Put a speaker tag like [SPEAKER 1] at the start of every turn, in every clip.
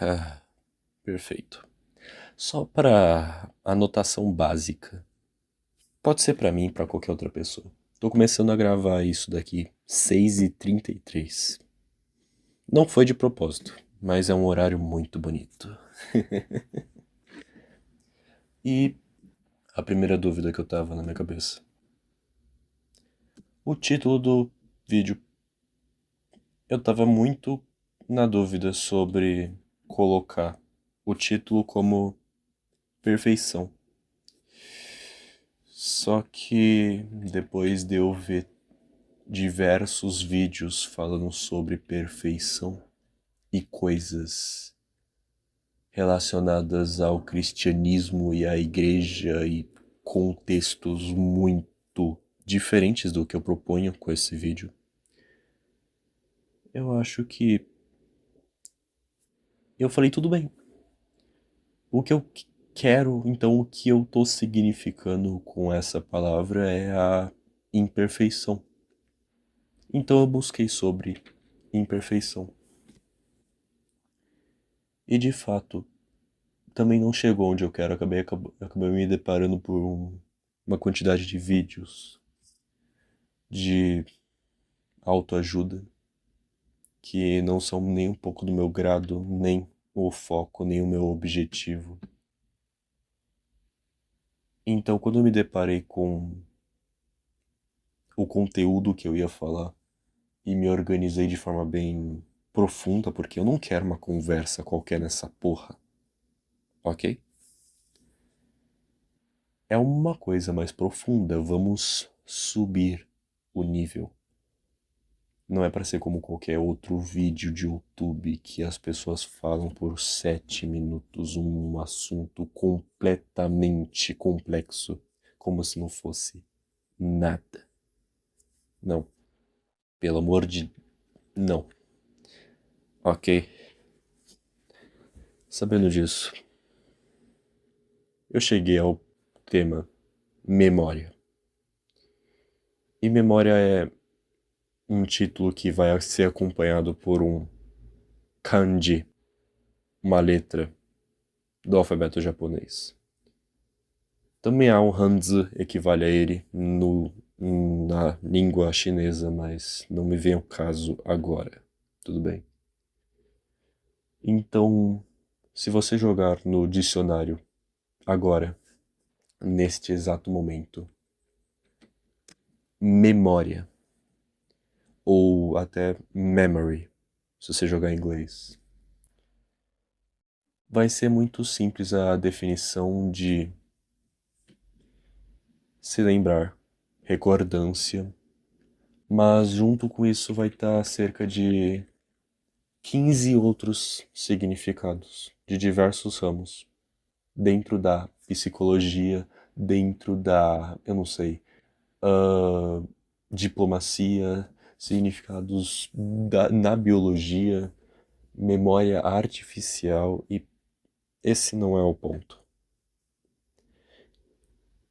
[SPEAKER 1] Ah, perfeito. Só para anotação básica. Pode ser para mim, para qualquer outra pessoa. Tô começando a gravar isso daqui 6h33. Não foi de propósito, mas é um horário muito bonito. E a primeira dúvida que eu tava na minha cabeça. O título do vídeo. Eu tava muito na dúvida sobre colocar o título como perfeição. Só que depois de eu ver diversos vídeos falando sobre perfeição e coisas relacionadas ao cristianismo e à igreja e contextos muito diferentes do que eu proponho com esse vídeo, eu acho que eu falei tudo bem. O que eu quero, então, o que eu tô significando com essa palavra é a imperfeição. Então eu busquei sobre imperfeição. E de fato, também não chegou onde eu quero. Acabei me deparando por uma quantidade de vídeos de autoajuda que não são nem um pouco do meu grado, nem o foco, nem o meu objetivo. Então, quando eu me deparei com o conteúdo que eu ia falar e me organizei de forma bem profunda, porque eu não quero uma conversa qualquer nessa porra, ok? É uma coisa mais profunda, vamos subir o nível. Não é para ser como qualquer outro vídeo de YouTube que as pessoas falam por 7 minutos um assunto completamente complexo, como se não fosse nada. Não, pelo amor de... Não, ok? Sabendo disso, eu cheguei ao tema memória. E memória é um título que vai ser acompanhado por um kanji, uma letra do alfabeto japonês. Também há um Hanzi equivale a ele na língua chinesa, mas não me vem ao caso agora. Tudo bem? Então, se você jogar no dicionário agora, neste exato momento, memória, ou até memory, se você jogar em inglês, vai ser muito simples a definição de se lembrar, recordância, mas junto com isso vai estar cerca de 15 outros significados de diversos ramos, dentro da psicologia, dentro da, eu não sei, ah, diplomacia, significados na biologia, memória artificial, e esse não é o ponto.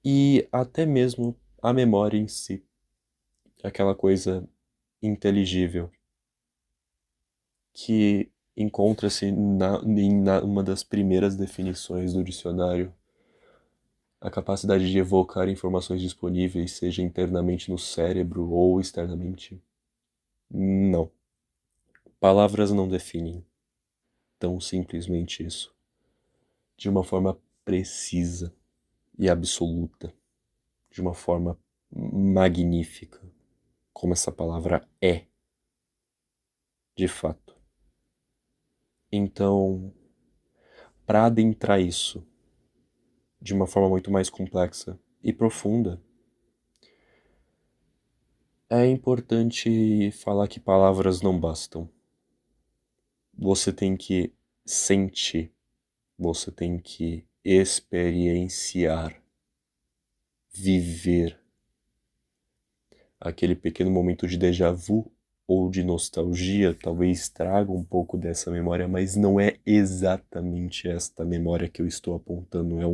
[SPEAKER 1] E até mesmo a memória em si, aquela coisa inteligível que encontra-se em uma das primeiras definições do dicionário, a capacidade de evocar informações disponíveis, seja internamente no cérebro ou externamente. Não. Palavras não definem tão simplesmente isso, de uma forma precisa e absoluta, de uma forma magnífica, como essa palavra é, de fato. Então, para adentrar isso de uma forma muito mais complexa e profunda, é importante falar que palavras não bastam. Você tem que sentir, você tem que experienciar, viver aquele pequeno momento de déjà vu ou de nostalgia, talvez traga um pouco dessa memória, mas não é exatamente esta memória que eu estou apontando, é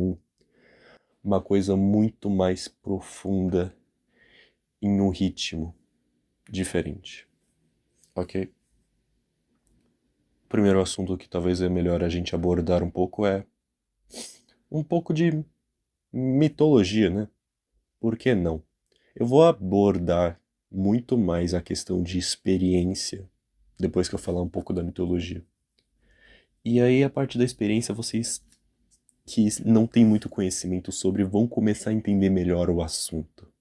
[SPEAKER 1] uma coisa muito mais profunda em um ritmo diferente, ok? O primeiro assunto que talvez é melhor a gente abordar um pouco é um pouco de mitologia, né? Por que não? Eu vou abordar muito mais a questão de experiência depois que eu falar um pouco da mitologia. E aí, a parte da experiência, vocês que não têm muito conhecimento sobre vão começar a entender melhor o assunto.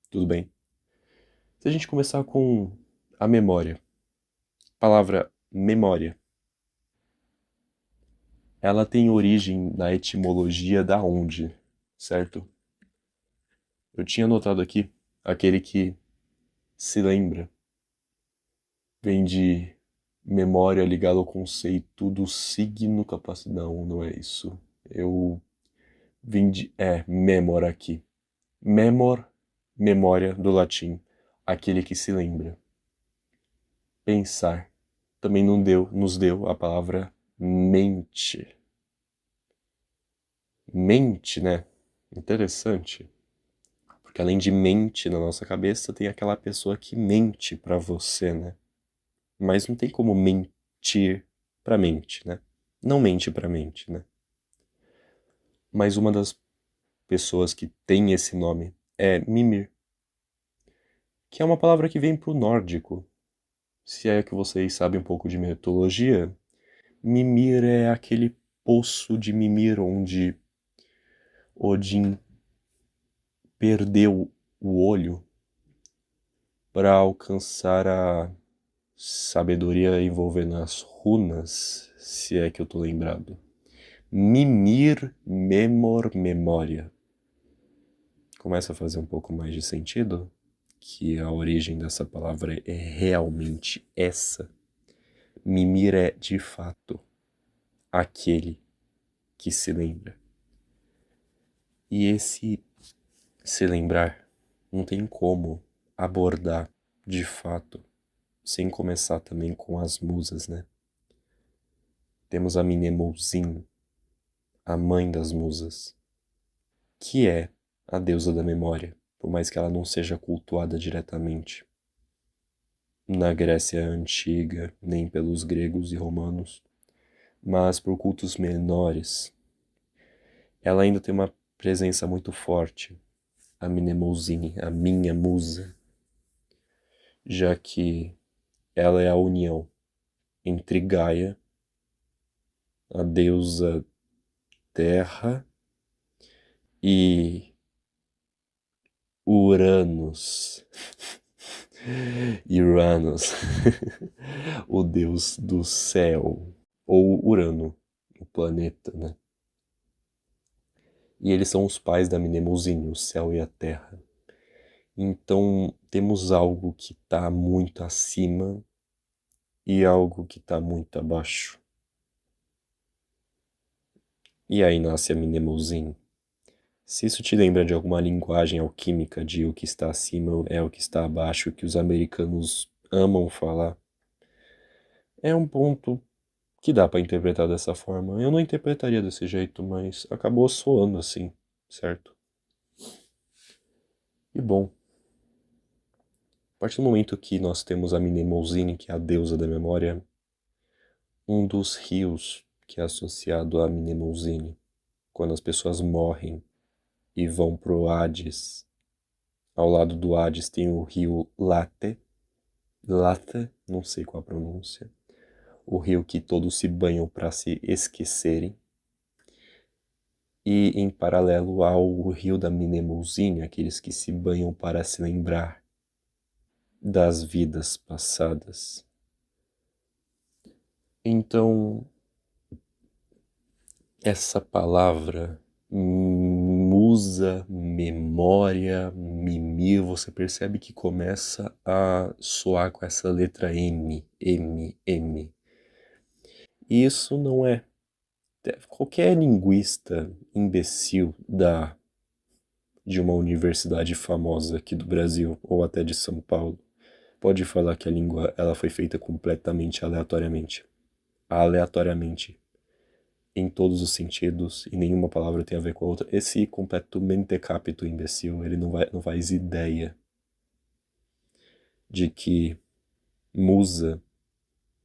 [SPEAKER 1] Tudo bem? Se a gente começar com a memória. A palavra memória. Ela tem origem na etimologia da onde, certo? Eu tinha notado aqui aquele que se lembra. Vem de memória ligada ao conceito do signo capacidade. Não, não é isso. Eu vim de. É, memora aqui. Memor, memória do latim. Aquele que se lembra. Pensar. Também nos deu a palavra mente. Mente, né? Interessante. Porque além de mente na nossa cabeça, tem aquela pessoa que mente pra você, né? Mas não tem como mentir pra mente, né? Não mente pra mente, né? Mas uma das pessoas que tem esse nome é Mimir, que é uma palavra que vem pro nórdico. Se é que vocês sabem um pouco de mitologia, Mimir é aquele poço de Mimir onde Odin perdeu o olho para alcançar a sabedoria envolvendo as runas, se é que eu tô lembrado. Mimir, memor, memória. Começa a fazer um pouco mais de sentido? Que a origem dessa palavra é realmente essa. Mimir é, de fato, aquele que se lembra. E esse se lembrar não tem como abordar, de fato, sem começar também com as musas, né? Temos a Mnemosyne, a mãe das musas, que é a deusa da memória, por mais que ela não seja cultuada diretamente na Grécia Antiga, nem pelos gregos e romanos, mas por cultos menores. Ela ainda tem uma presença muito forte, a Mnemosyne, a minha musa, já que ela é a união entre Gaia, a deusa Terra, e Uranus. Uranus, o deus do céu, ou Urano, o planeta, né? E eles são os pais da Mnemosyne, o céu e a terra. Então temos algo que está muito acima e algo que está muito abaixo. E aí nasce a Mnemosyne. Se isso te lembra de alguma linguagem alquímica de o que está acima é o que está abaixo, que os americanos amam falar, é um ponto que dá pra interpretar dessa forma. Eu não interpretaria desse jeito, mas acabou soando assim, certo? E bom, a partir do momento que nós temos a Mnemosyne, que é a deusa da memória, um dos rios que é associado à Mnemosyne, quando as pessoas morrem e vão pro Hades, ao lado do Hades tem o rio Late, não sei qual a pronúncia, o rio que todos se banham para se esquecerem. E em paralelo ao rio da Mnemosyne, aqueles que se banham para se lembrar das vidas passadas. Então, essa palavra musa, memória, mimir, você percebe que começa a soar com essa letra M, M, M. E isso não é. Qualquer linguista imbecil de uma universidade famosa aqui do Brasil ou até de São Paulo pode falar que a língua ela foi feita completamente aleatoriamente. Aleatoriamente. Em todos os sentidos e nenhuma palavra tem a ver com a outra. Esse completo mentecapto imbecil, ele não faz ideia de que musa,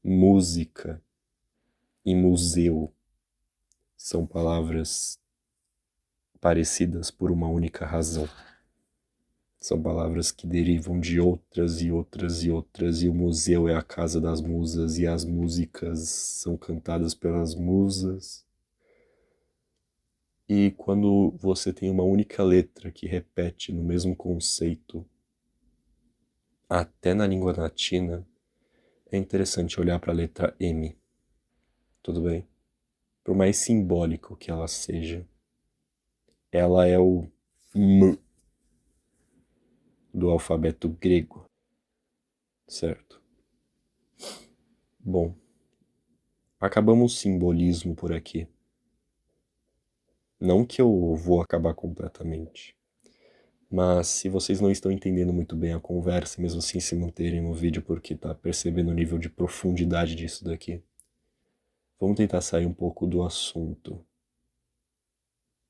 [SPEAKER 1] música, e museu são palavras parecidas por uma única razão. São palavras que derivam de outras e outras e outras, e o museu é a casa das musas, e as músicas são cantadas pelas musas. E quando você tem uma única letra que repete no mesmo conceito, até na língua latina, é interessante olhar para a letra M, tudo bem? Por mais simbólico que ela seja, ela é o M do alfabeto grego, certo? Bom, acabamos o simbolismo por aqui. Não que eu vou acabar completamente, mas se vocês não estão entendendo muito bem a conversa, mesmo assim se manterem no vídeo porque tá percebendo o nível de profundidade disso daqui, vamos tentar sair um pouco do assunto.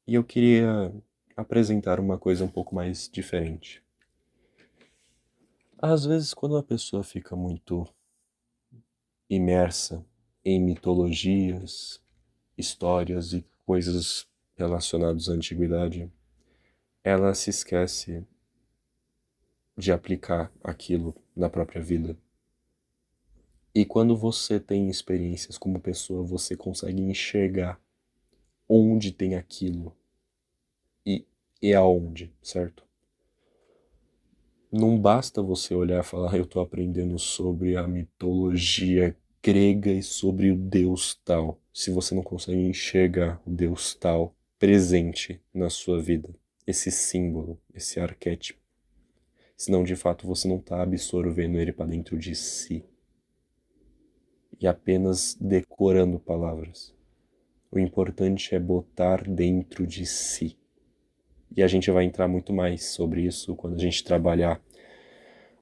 [SPEAKER 1] E eu queria apresentar uma coisa um pouco mais diferente. Às vezes, quando a pessoa fica muito imersa em mitologias, histórias e coisas relacionadas à antiguidade, ela se esquece de aplicar aquilo na própria vida. E quando você tem experiências como pessoa, você consegue enxergar onde tem aquilo e, e aonde, certo? Não basta você olhar e falar, eu tô aprendendo sobre a mitologia grega e sobre o deus tal, se você não consegue enxergar o deus tal presente na sua vida, esse símbolo, esse arquétipo. Senão, de fato, você não está absorvendo ele para dentro de si e apenas decorando palavras. O importante é botar dentro de si. E a gente vai entrar muito mais sobre isso quando a gente trabalhar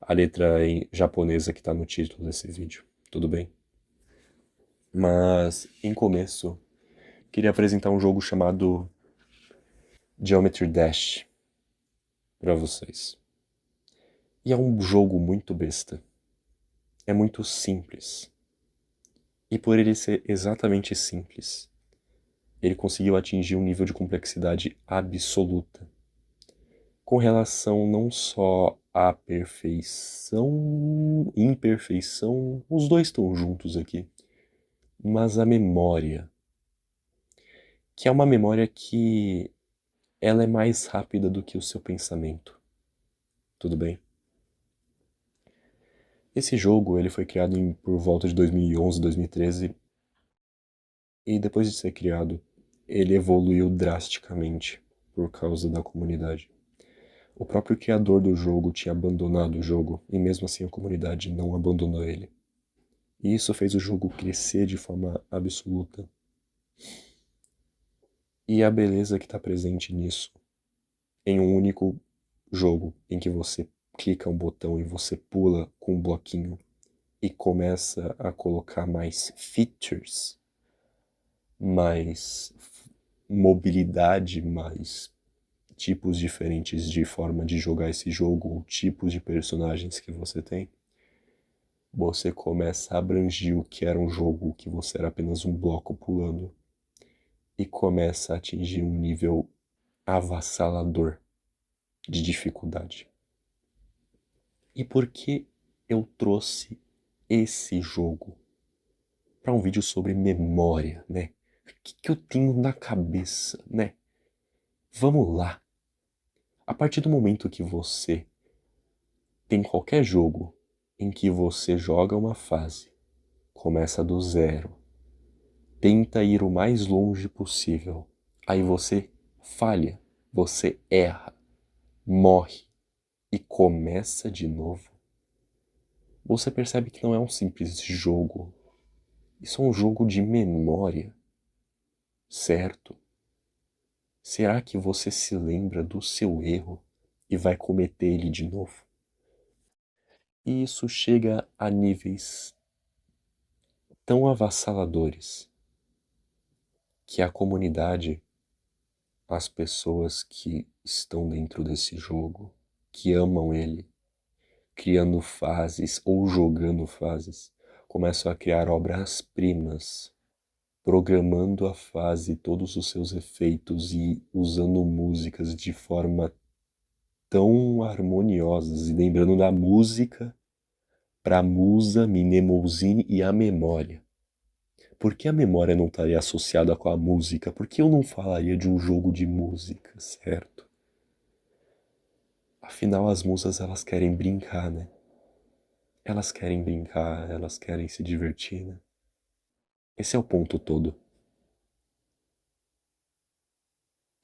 [SPEAKER 1] a letra em japonesa que está no título desse vídeo, tudo bem? Mas, em começo, queria apresentar um jogo chamado Geometry Dash para vocês. E é um jogo muito besta. É muito simples. E por ele ser exatamente simples, ele conseguiu atingir um nível de complexidade absoluta, com relação não só à perfeição, imperfeição, os dois estão juntos aqui, mas a memória, que é uma memória que ela é mais rápida do que o seu pensamento. Tudo bem? Esse jogo ele foi criado por volta de 2011, 2013, e depois de ser criado, ele evoluiu drasticamente por causa da comunidade. O próprio criador do jogo tinha abandonado o jogo, e mesmo assim a comunidade não abandonou ele. E isso fez o jogo crescer de forma absoluta. E a beleza que está presente nisso, em um único jogo, em que você clica um botão e você pula com um bloquinho e começa a colocar mais features, mais mobilidade, mais tipos diferentes de forma de jogar esse jogo, ou tipos de personagens que você tem, você começa a abranger o que era um jogo que você era apenas um bloco pulando e começa a atingir um nível avassalador de dificuldade. E por que eu trouxe esse jogo para um vídeo sobre memória, né? O que eu tenho na cabeça, né? Vamos lá. A partir do momento que você tem qualquer jogo em que você joga uma fase, começa do zero, tenta ir o mais longe possível, aí você falha, você erra, morre e começa de novo, você percebe que não é um simples jogo. Isso é um jogo de memória, certo? Será que você se lembra do seu erro e vai cometer ele de novo? E isso chega a níveis tão avassaladores que a comunidade, as pessoas que estão dentro desse jogo, que amam ele, criando fases ou jogando fases, começam a criar obras-primas programando a fase, todos os seus efeitos e usando músicas de forma tão harmoniosas e lembrando da música para a musa, Mnemosyne e a memória. Por que a memória não estaria associada com a música? Por que eu não falaria de um jogo de música, certo? Afinal, as musas, elas querem brincar, né? Elas querem brincar, elas querem se divertir, né? Esse é o ponto todo.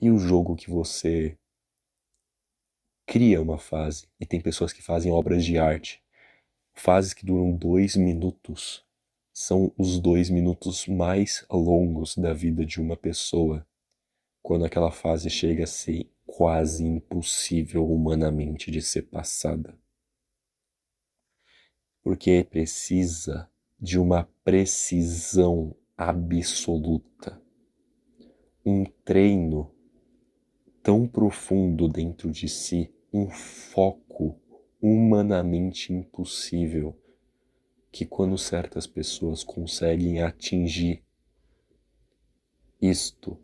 [SPEAKER 1] E o jogo que você cria uma fase, e tem pessoas que fazem obras de arte, fases que duram 2 minutos, são os 2 minutos mais longos da vida de uma pessoa, quando aquela fase chega a ser quase impossível humanamente de ser passada. Porque precisa de uma precisão absoluta, um treino tão profundo dentro de si, um foco humanamente impossível, que quando certas pessoas conseguem atingir isto,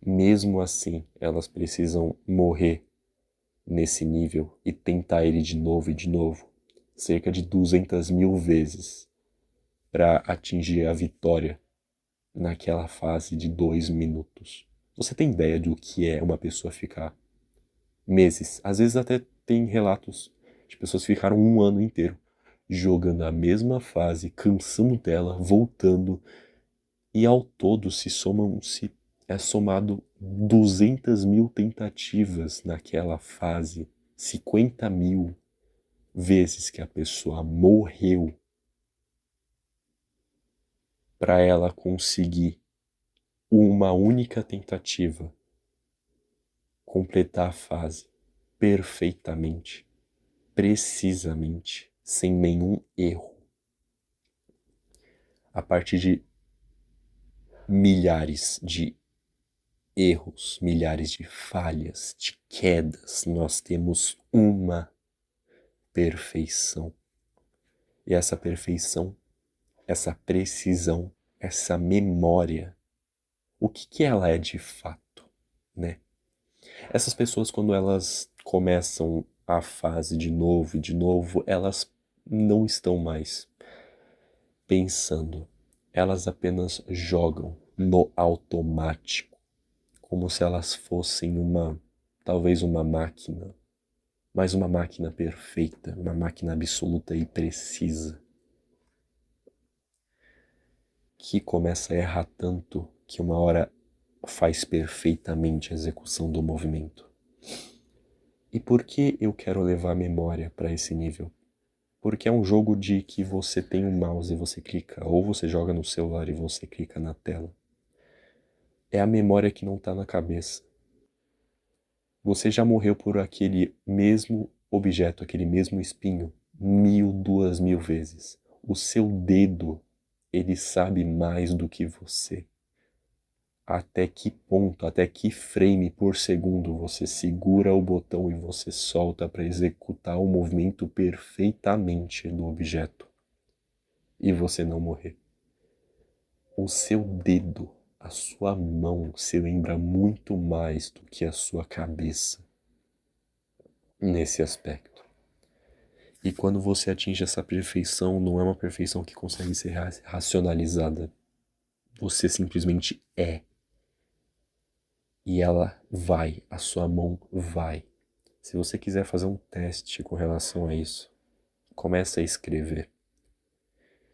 [SPEAKER 1] mesmo assim elas precisam morrer nesse nível e tentar ele de novo e de novo, cerca de 200 mil vezes, para atingir a vitória naquela fase de 2 minutos. Você tem ideia do que é uma pessoa ficar meses? Às vezes até tem relatos de pessoas que ficaram um ano inteiro jogando a mesma fase, cansando dela, voltando, e ao todo se é somado 200 mil tentativas naquela fase, 50 mil vezes que a pessoa morreu para ela conseguir uma única tentativa completar a fase perfeitamente, precisamente, sem nenhum erro. A partir de milhares de erros, milhares de falhas, de quedas, nós temos uma perfeição. E essa perfeição, essa precisão, essa memória, o que ela é de fato, né? Essas pessoas, quando elas começam a fase de novo e de novo, elas não estão mais pensando. Elas apenas jogam no automático, como se elas fossem talvez uma máquina, mas uma máquina perfeita, uma máquina absoluta e precisa, que começa a errar tanto que uma hora faz perfeitamente a execução do movimento. E por que eu quero levar a memória para esse nível? Porque é um jogo de que você tem um mouse e você clica, ou você joga no celular e você clica na tela. É a memória que não está na cabeça. Você já morreu por aquele mesmo objeto, aquele mesmo espinho, 1000, 2000 vezes. O seu dedo, ele sabe mais do que você. Até que ponto, até que frame por segundo você segura o botão e você solta para executar o movimento perfeitamente do objeto e você não morrer. O seu dedo, a sua mão se lembra muito mais do que a sua cabeça nesse aspecto. E quando você atinge essa perfeição, não é uma perfeição que consegue ser racionalizada. Você simplesmente é. E ela vai, a sua mão vai. Se você quiser fazer um teste com relação a isso, comece a escrever.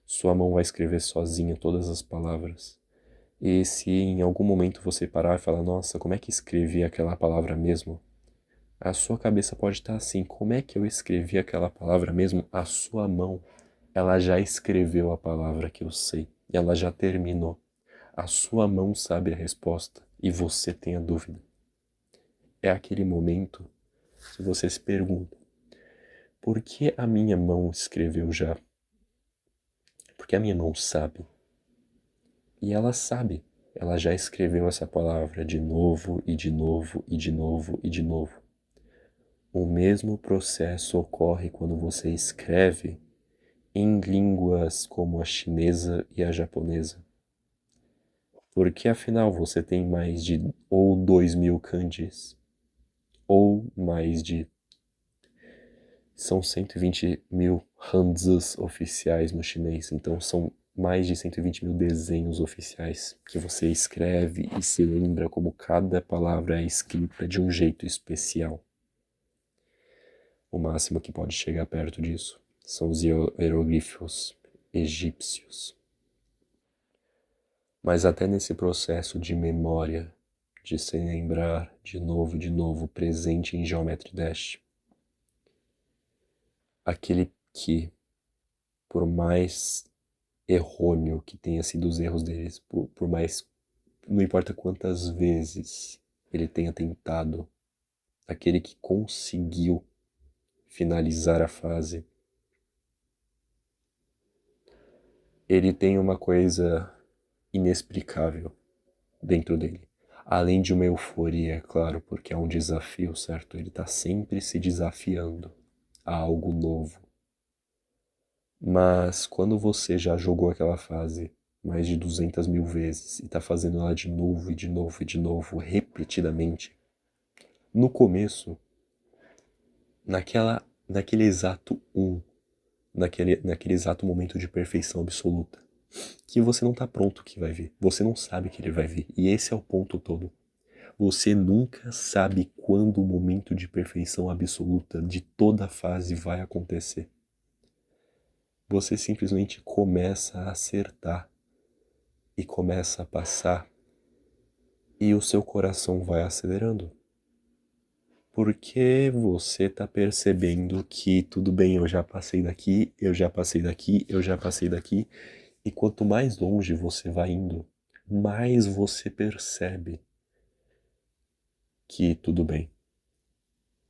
[SPEAKER 1] Sua mão vai escrever sozinha todas as palavras. E se em algum momento você parar e falar, nossa, como é que escrevi aquela palavra mesmo? A sua cabeça pode estar assim, como é que eu escrevi aquela palavra mesmo? A sua mão, ela já escreveu a palavra que eu sei, e ela já terminou. A sua mão sabe a resposta, e você tem a dúvida. É aquele momento que você se pergunta, por que a minha mão escreveu já? Porque a minha mão sabe. E ela sabe, ela já escreveu essa palavra de novo e de novo e de novo e de novo. O mesmo processo ocorre quando você escreve em línguas como a chinesa e a japonesa. Porque afinal você tem mais de ou 2.000 kanjis, ou mais de... São 120.000 hanzas oficiais no chinês, então são mais de 120.000 desenhos oficiais que você escreve e se lembra como cada palavra é escrita de um jeito especial. O máximo que pode chegar perto disso são os hieroglifos egípcios. Mas até nesse processo de memória, de se lembrar de novo, presente em Geometry Dash, aquele que, por mais errôneo que tenha sido os erros deles, por mais, não importa quantas vezes ele tenha tentado, aquele que conseguiu finalizar a fase, ele tem uma coisa inexplicável dentro dele. Além de uma euforia, é claro, porque é um desafio, certo? Ele está sempre se desafiando a algo novo. Mas quando você já jogou aquela fase mais de 200.000 vezes e está fazendo ela de novo e de novo e de novo, repetidamente, no começo, naquele exato naquele exato momento de perfeição absoluta, que você não está pronto que vai vir, você não sabe que ele vai vir, e esse é o ponto todo. Você nunca sabe quando o momento de perfeição absoluta de toda a fase vai acontecer. Você simplesmente começa a acertar e começa a passar e o seu coração vai acelerando. Porque você está percebendo que tudo bem, eu já passei daqui, eu já passei daqui, eu já passei daqui. E quanto mais longe você vai indo, mais você percebe que tudo bem.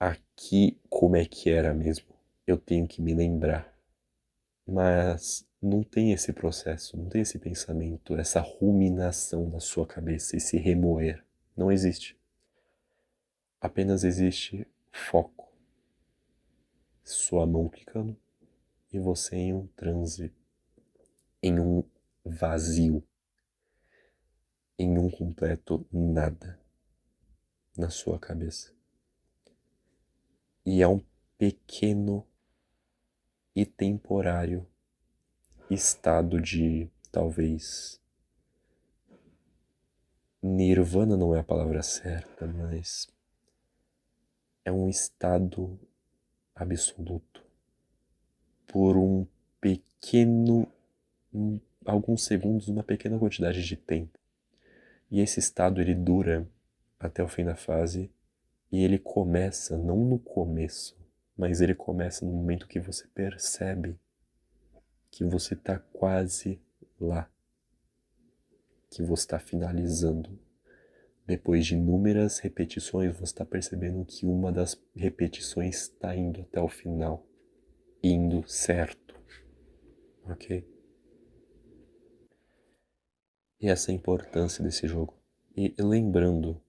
[SPEAKER 1] Aqui como é que era mesmo? Eu tenho que me lembrar. Mas não tem esse processo, não tem esse pensamento, essa ruminação na sua cabeça, esse remoer. Não existe. Apenas existe foco. Sua mão clicando e você em um transe, em um vazio, em um completo nada na sua cabeça. E é um pequeno e temporário estado de, talvez, nirvana não é a palavra certa, mas é um estado absoluto por um pequeno, alguns segundos, uma pequena quantidade de tempo. E esse estado ele dura até o fim da fase e ele começa não no começo, mas ele começa no momento que você percebe que você está quase lá, que você está finalizando. Depois de inúmeras repetições, você está percebendo que uma das repetições está indo até o final, indo certo, ok? E essa é a importância desse jogo. E lembrando,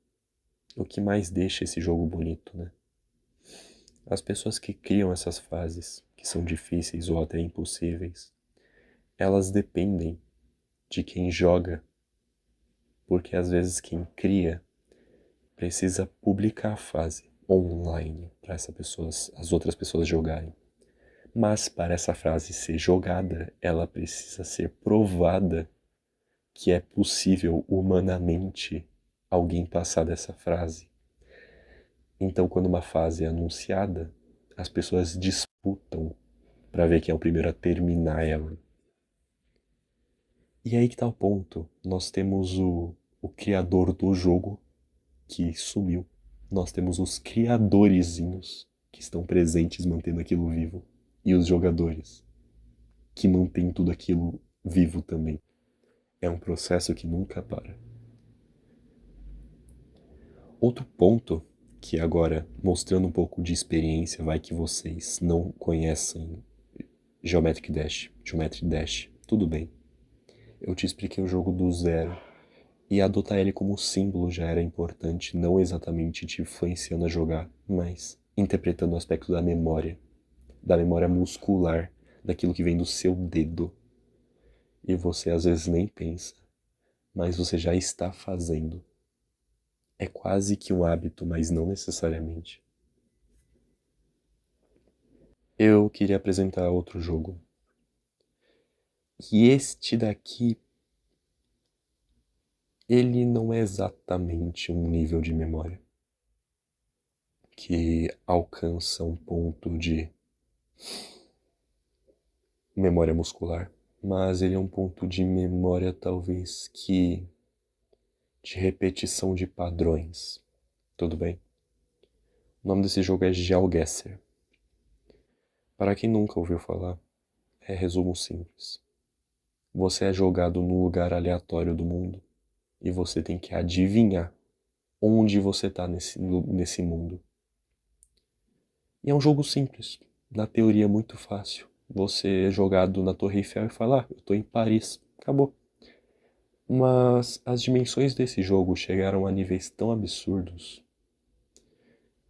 [SPEAKER 1] o que mais deixa esse jogo bonito, né? As pessoas que criam essas fases, que são difíceis ou até impossíveis, elas dependem de quem joga, porque às vezes quem cria precisa publicar a fase online para as outras pessoas jogarem. Mas para essa frase ser jogada, ela precisa ser provada que é possível humanamente alguém passar dessa frase. Então, quando uma fase é anunciada, as pessoas disputam para ver quem é o primeiro a terminar ela. E aí que tá o ponto. Nós temos o criador do jogo que sumiu. Nós temos os criadorezinhos que estão presentes mantendo aquilo vivo. E os jogadores que mantêm tudo aquilo vivo também. É um processo que nunca para. Outro ponto que agora, mostrando um pouco de experiência, vai que vocês não conhecem Geometry Dash, tudo bem. Eu te expliquei o jogo do zero e adotar ele como símbolo já era importante, não exatamente te influenciando a jogar, mas interpretando o aspecto da memória muscular, daquilo que vem do seu dedo. E você às vezes nem pensa, mas você já está fazendo. É quase que um hábito, mas não necessariamente. Eu queria apresentar outro jogo. E este daqui, ele não é exatamente um nível de memória que alcança um ponto de memória muscular, mas ele é um ponto de memória talvez que de repetição de padrões. Tudo bem? O nome desse jogo é GeoGuessr. Para quem nunca ouviu falar, é resumo simples. Você é jogado num lugar aleatório do mundo e você tem que adivinhar onde você está nesse mundo. E é um jogo simples, na teoria muito fácil. Você é jogado na Torre Eiffel e fala, eu tô em Paris, acabou. Mas as dimensões desse jogo chegaram a níveis tão absurdos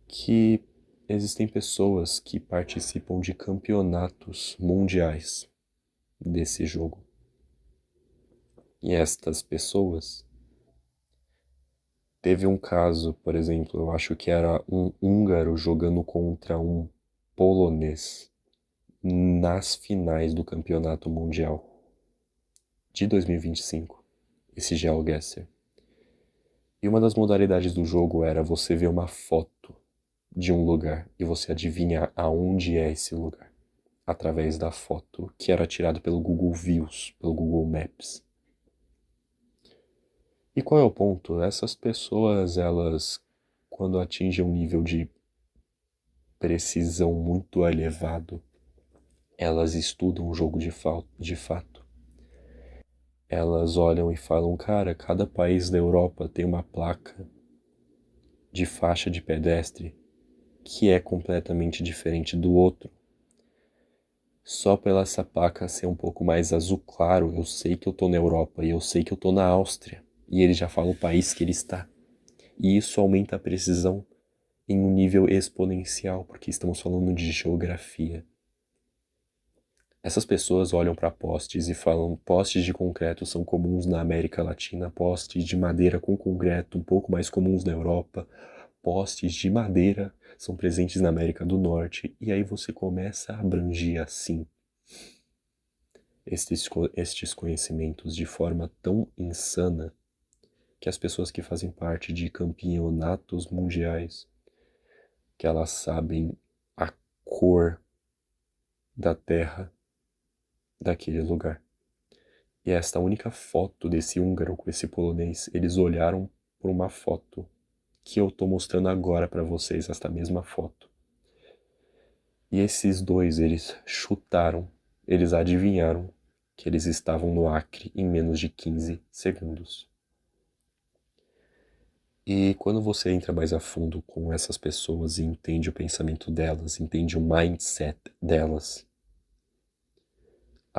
[SPEAKER 1] que existem pessoas que participam de campeonatos mundiais desse jogo. E estas pessoas, teve um caso, por exemplo, eu acho que era um húngaro jogando contra um polonês nas finais do campeonato mundial de 2025, esse GeoGuessr. E uma das modalidades do jogo era você ver uma foto de um lugar e você adivinhar aonde é esse lugar, através da foto que era tirada pelo Google Views, pelo Google Maps. E qual é o ponto? Essas pessoas, elas, quando atingem um nível de precisão muito elevado, elas estudam o jogo de fato. Elas olham e falam, cara, cada país da Europa tem uma placa de faixa de pedestre que é completamente diferente do outro. Só pela essa placa ser um pouco mais azul claro, eu sei que eu tô na Europa e eu sei que eu tô na Áustria. E ele já fala o país que ele está. E isso aumenta a precisão em um nível exponencial, porque estamos falando de geografia. Essas pessoas olham para postes e falam: postes de concreto são comuns na América Latina, postes de madeira com concreto um pouco mais comuns na Europa, postes de madeira são presentes na América do Norte, e aí você começa a abranger assim estes conhecimentos de forma tão insana que as pessoas que fazem parte de campeonatos mundiais, que elas sabem a cor da terra daquele lugar. E esta única foto desse húngaro com esse polonês, eles olharam por uma foto que eu tô mostrando agora para vocês, esta mesma foto. E esses dois, eles chutaram, eles adivinharam que eles estavam no Acre em menos de 15 segundos. E quando você entra mais a fundo com essas pessoas e entende o pensamento delas, entende o mindset delas,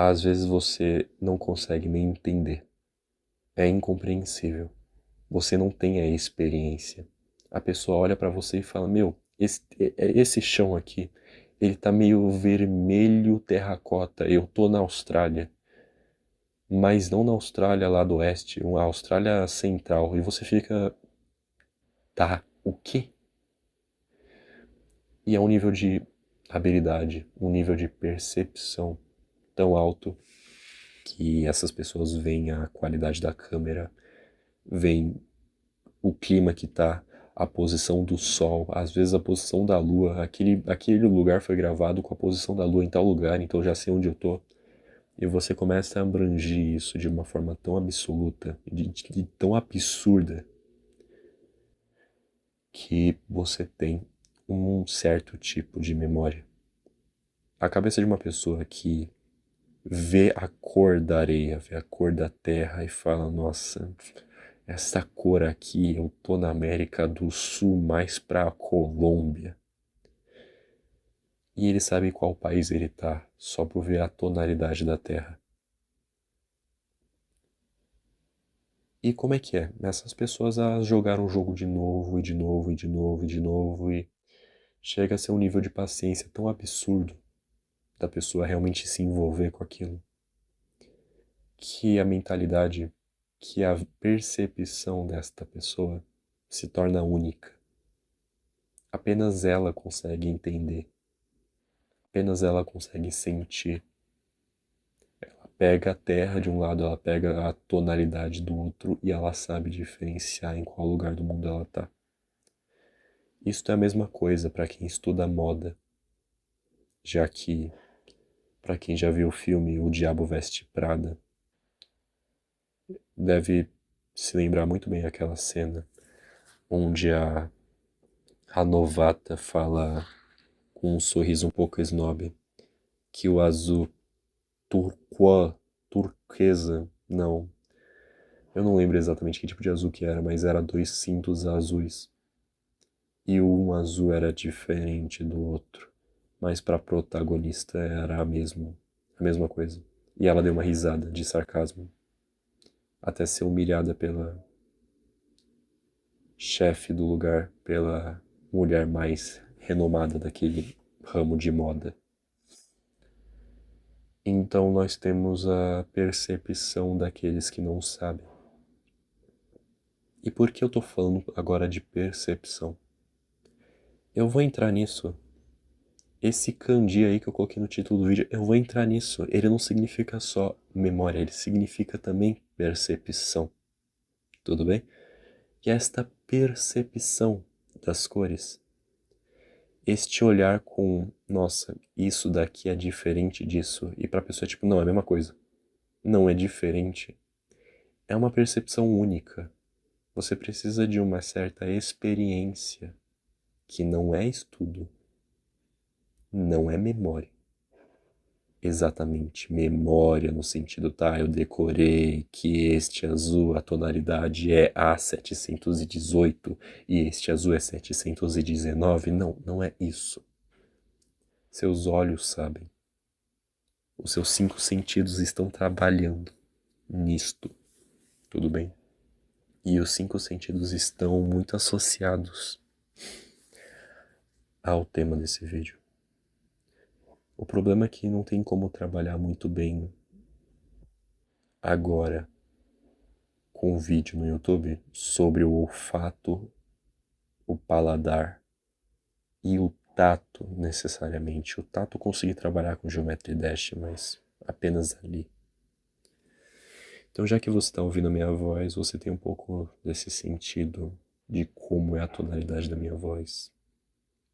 [SPEAKER 1] às vezes você não consegue nem entender. É incompreensível. Você não tem a experiência. A pessoa olha pra você e fala: Meu, esse chão aqui, ele tá meio vermelho terracota. Eu tô na Austrália. Mas não na Austrália lá do oeste, uma Austrália central. E você fica: Tá, o quê? E é um nível de habilidade, um nível de percepção tão alto que essas pessoas veem a qualidade da câmera, veem o clima que tá, a posição do sol, às vezes a posição da lua. Aquele lugar foi gravado com a posição da lua em tal lugar, então eu já sei onde eu tô. E você começa a abranger isso de uma forma tão absoluta, de tão absurda, que você tem um certo tipo de memória. A cabeça de uma pessoa que vê a cor da areia, vê a cor da terra e fala: Nossa, essa cor aqui, eu tô na América do Sul, mais pra Colômbia. E ele sabe qual país ele tá, só por ver a tonalidade da terra. E como é que é? Essas pessoas jogaram o jogo de novo, e de novo, e de novo, e de novo, e chega a ser um nível de paciência tão absurdo da pessoa realmente se envolver com aquilo, que a mentalidade que a percepção desta pessoa se torna única. Apenas ela consegue entender. Apenas ela consegue sentir. Ela pega a terra de um lado, ela pega a tonalidade do outro e ela sabe diferenciar em qual lugar do mundo ela está. Isso é a mesma coisa para quem estuda moda, já que, para quem já viu o filme O Diabo Veste Prada, deve se lembrar muito bem aquela cena onde a novata fala com um sorriso um pouco snob que o azul turquesa, não, eu não lembro exatamente que tipo de azul que era, mas era 2 cintos azuis. E um azul era diferente do outro, mas para a protagonista era a mesma coisa. E ela deu uma risada de sarcasmo, até ser humilhada pela chefe do lugar, pela mulher mais renomada daquele ramo de moda. Então nós temos a percepção daqueles que não sabem. E por que eu tô falando agora de percepção? Eu vou entrar nisso. Esse kanji aí que eu coloquei no título do vídeo, eu vou entrar nisso. Ele não significa só memória, ele significa também percepção. Tudo bem? E esta percepção das cores, este olhar com, nossa, isso daqui é diferente disso, e pra pessoa é tipo, não, é a mesma coisa. Não é diferente. É uma percepção única. Você precisa de uma certa experiência, que não é estudo, não é memória. Exatamente, memória no sentido, tá, eu decorei que este azul, a tonalidade é A718 e este azul é 719. Não, não é isso. Seus olhos sabem. Os seus 5 sentidos estão trabalhando nisto, tudo bem? E os 5 sentidos estão muito associados ao tema desse vídeo. O problema é que não tem como trabalhar muito bem agora com um vídeo no YouTube sobre o olfato, o paladar e o tato necessariamente. O tato eu consegui trabalhar com Geometry Dash, mas apenas ali. Então já que você está ouvindo a minha voz, você tem um pouco desse sentido de como é a tonalidade da minha voz,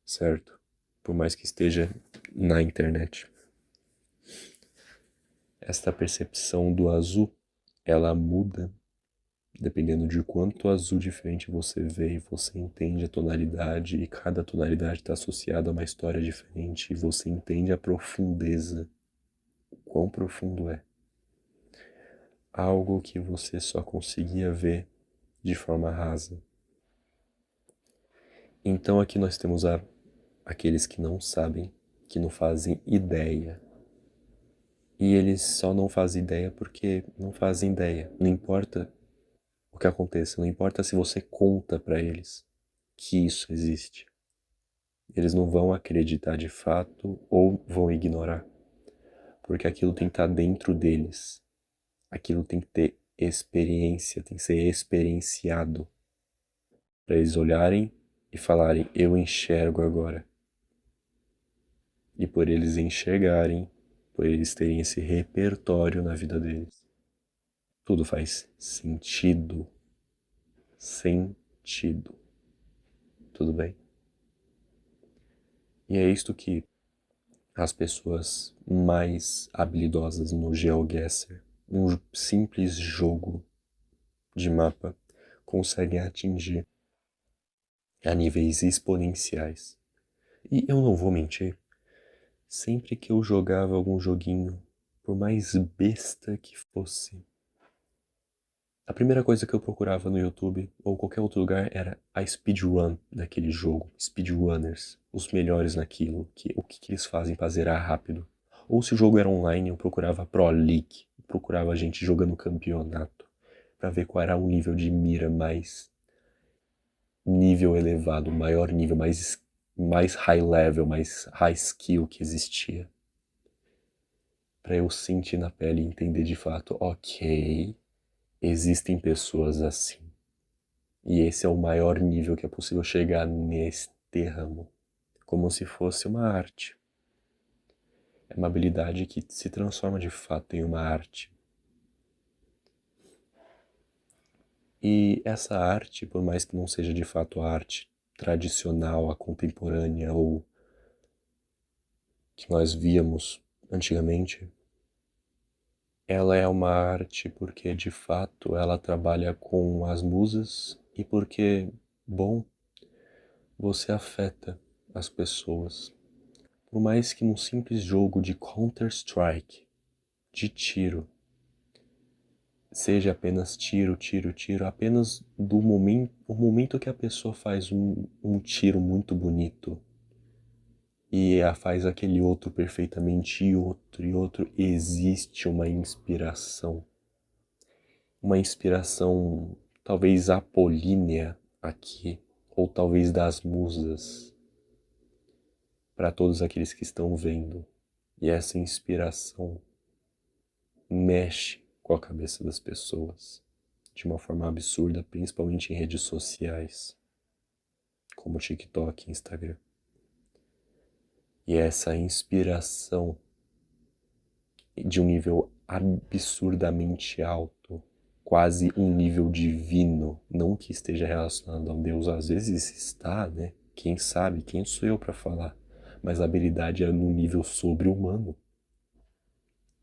[SPEAKER 1] certo? Por mais que esteja na internet. Esta percepção do azul, ela muda dependendo de quanto azul diferente você vê e você entende a tonalidade, e cada tonalidade está associada a uma história diferente, e você entende a profundeza, o quão profundo é. Algo que você só conseguia ver de forma rasa. Então aqui nós temos aqueles que não sabem, que não fazem ideia. E eles só não fazem ideia porque não fazem ideia. Não importa o que aconteça, não importa se você conta para eles que isso existe. Eles não vão acreditar de fato ou vão ignorar, porque aquilo tem que estar dentro deles. Aquilo tem que ter experiência, tem que ser experienciado para eles olharem e falarem, eu enxergo agora. E por eles enxergarem, por eles terem esse repertório na vida deles, tudo faz sentido. Sentido. Tudo bem? E é isto que as pessoas mais habilidosas no GeoGuessr, um simples jogo de mapa, conseguem atingir a níveis exponenciais. E eu não vou mentir, sempre que eu jogava algum joguinho, por mais besta que fosse, a primeira coisa que eu procurava no YouTube ou qualquer outro lugar era a speedrun daquele jogo, speedrunners, os melhores naquilo, o que eles fazem para zerar rápido. Ou se o jogo era online, eu procurava Pro League, procurava gente jogando campeonato, para ver qual era o nível de mira mais nível elevado, maior nível, mais high level, mais high skill que existia. Para eu sentir na pele e entender de fato, ok, Existem pessoas assim. E esse é o maior nível que é possível chegar neste ramo. Como se fosse uma arte. É uma habilidade que se transforma de fato em uma arte. E essa arte, por mais que não seja de fato a arte tradicional, a contemporânea ou que nós víamos antigamente, ela é uma arte porque de fato ela trabalha com as musas e porque, bom, você afeta as pessoas. Por mais que num simples jogo de Counter-Strike, de tiro, seja apenas tiro, tiro, tiro, apenas do momento, o momento que a pessoa faz um tiro muito bonito e faz aquele outro perfeitamente e outro, existe uma inspiração talvez apolínea aqui, ou talvez das musas, para todos aqueles que estão vendo. E essa inspiração mexe com a cabeça das pessoas de uma forma absurda, principalmente em redes sociais, como TikTok e Instagram. E essa inspiração de um nível absurdamente alto, quase um nível divino, não que esteja relacionado a Deus, às vezes está, né? Quem sabe, quem sou eu para falar? Mas a habilidade é num nível sobre-humano,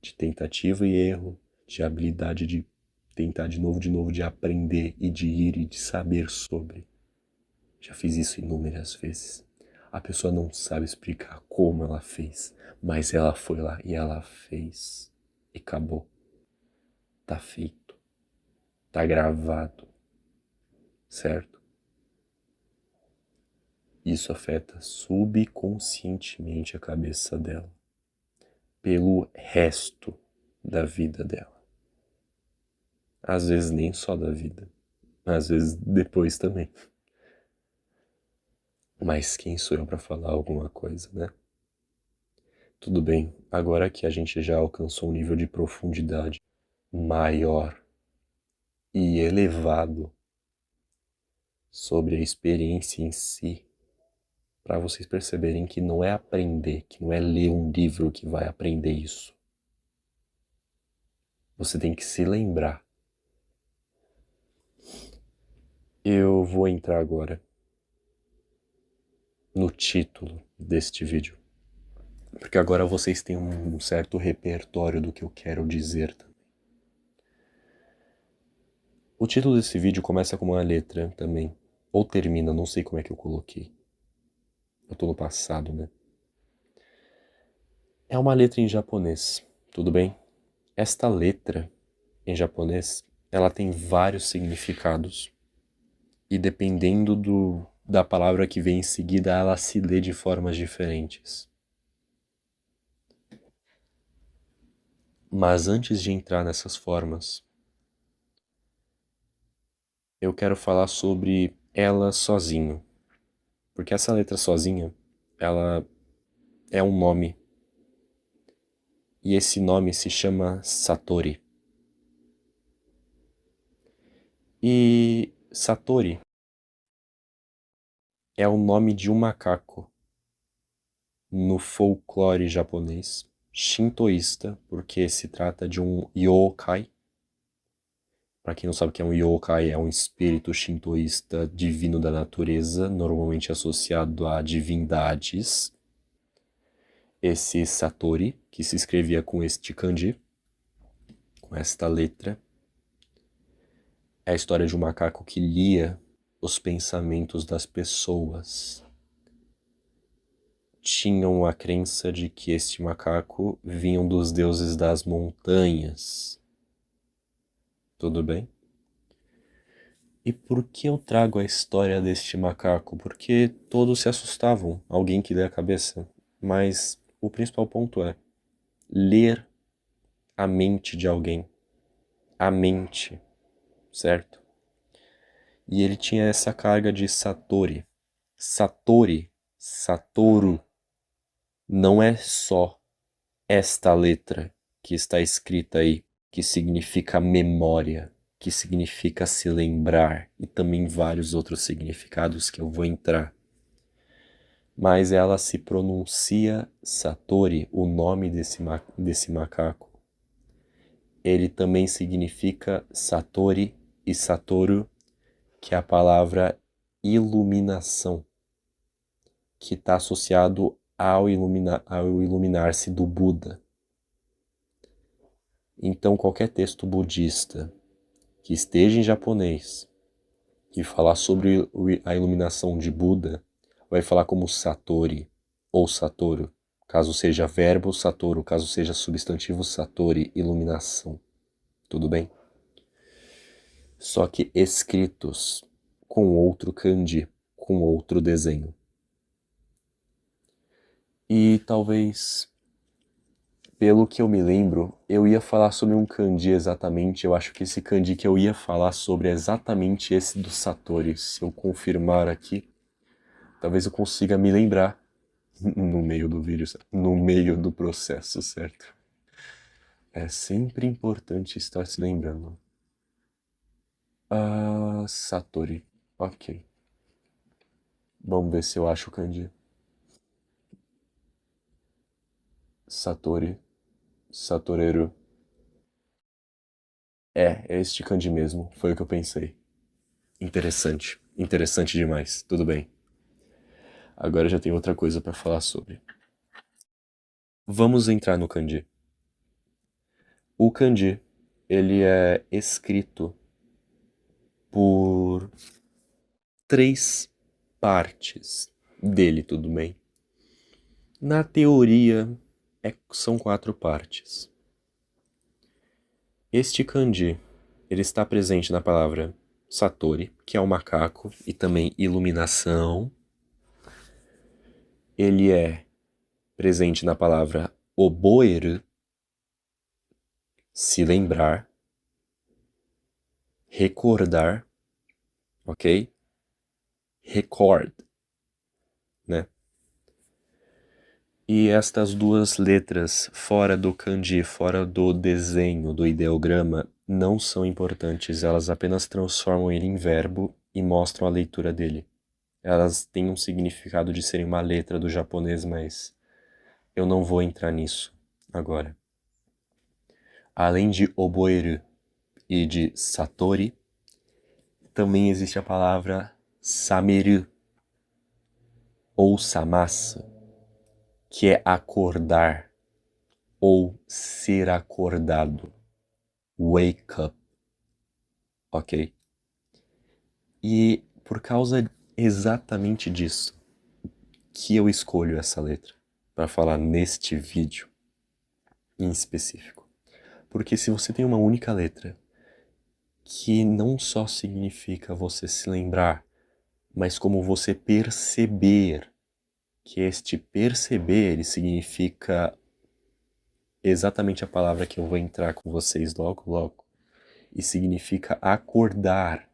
[SPEAKER 1] de tentativa e erro, de habilidade de tentar de novo, de aprender e de ir e de saber sobre. Já fiz isso inúmeras vezes. A pessoa não sabe explicar como ela fez, mas ela foi lá e ela fez. E acabou. Tá feito. Tá gravado. Certo? Isso afeta subconscientemente a cabeça dela. Pelo resto da vida dela. Às vezes nem só da vida. Às vezes depois também. Mas quem sou eu para falar alguma coisa, né? Tudo bem, agora que a gente já alcançou um nível de profundidade maior e elevado sobre a experiência em si, para vocês perceberem que não é aprender, que não é ler um livro que vai aprender isso. Você tem que se lembrar. Eu vou entrar agora no título deste vídeo, porque agora vocês têm um certo repertório do que eu quero dizer. O título desse vídeo começa com uma letra também, ou termina, não sei como é que eu coloquei. Eu tô no passado, né? É uma letra em japonês, tudo bem? Esta letra, em japonês, ela tem vários significados. E dependendo da palavra que vem em seguida, ela se lê de formas diferentes. Mas antes de entrar nessas formas, eu quero falar sobre ela sozinho. Porque essa letra sozinha, ela é um nome. E esse nome se chama Satori. E Satori é o nome de um macaco no folclore japonês, shintoísta, porque se trata de um yokai. Para quem não sabe o que é um yokai, é um espírito shintoísta divino da natureza, normalmente associado a divindades. Esse Satori, que se escrevia com este kanji, com esta letra, é a história de um macaco que lia os pensamentos das pessoas. Tinham a crença de que este macaco vinha dos deuses das montanhas. Tudo bem? E por que eu trago a história deste macaco? Porque todos se assustavam, alguém que lê a cabeça. Mas o principal ponto é ler a mente de alguém. A mente, certo? E ele tinha essa carga de Satori. Satori, Satoru, não é só esta letra que está escrita aí, que significa memória. que significa se lembrar, e também vários outros significados que eu vou entrar. Mas ela se pronuncia Satori, o nome desse macaco. Ele também significa Satori e Satoru, que é a palavra iluminação, que está associado ao iluminar-se do Buda. Então, qualquer texto budista que esteja em japonês, que falar sobre a iluminação de Buda, vai falar como Satori ou Satoru, caso seja verbo Satoru, caso seja substantivo Satori, iluminação. Tudo bem? Só que escritos com outro kanji, com outro desenho. E talvez, pelo que eu me lembro, eu ia falar sobre um kanji exatamente. Eu acho que esse kanji que eu ia falar sobre é exatamente esse do Satori. Se eu confirmar aqui, talvez eu consiga me lembrar no meio do vídeo, no meio do processo, certo? É sempre importante estar se lembrando. Satori. Ok. Vamos ver se eu acho o kanji. Satori. Satoreru. É este kanji mesmo. Foi o que eu pensei. Interessante. Interessante demais. Tudo bem. Agora já tem outra coisa para falar sobre. Vamos entrar no kanji. O kanji, ele é escrito por 3 partes dele, tudo bem? Na teoria, são 4 partes. Este kanji, ele está presente na palavra Satori, que é o macaco, e também iluminação. Ele é presente na palavra oboeru, se lembrar, recordar, ok? Record, né? E estas 2 letras fora do kanji, fora do desenho, do ideograma, não são importantes. Elas apenas transformam ele em verbo e mostram a leitura dele. Elas têm um significado de serem uma letra do japonês, mas eu não vou entrar nisso agora. Além de oboeru e de satori, também existe a palavra sameru ou samasa, que é acordar ou ser acordado. Wake up. Ok? E por causa exatamente disso que eu escolho essa letra para falar neste vídeo em específico. Porque se você tem uma única letra que não só significa você se lembrar, mas como você perceber, que este perceber ele significa exatamente a palavra que eu vou entrar com vocês logo, logo, e significa acordar.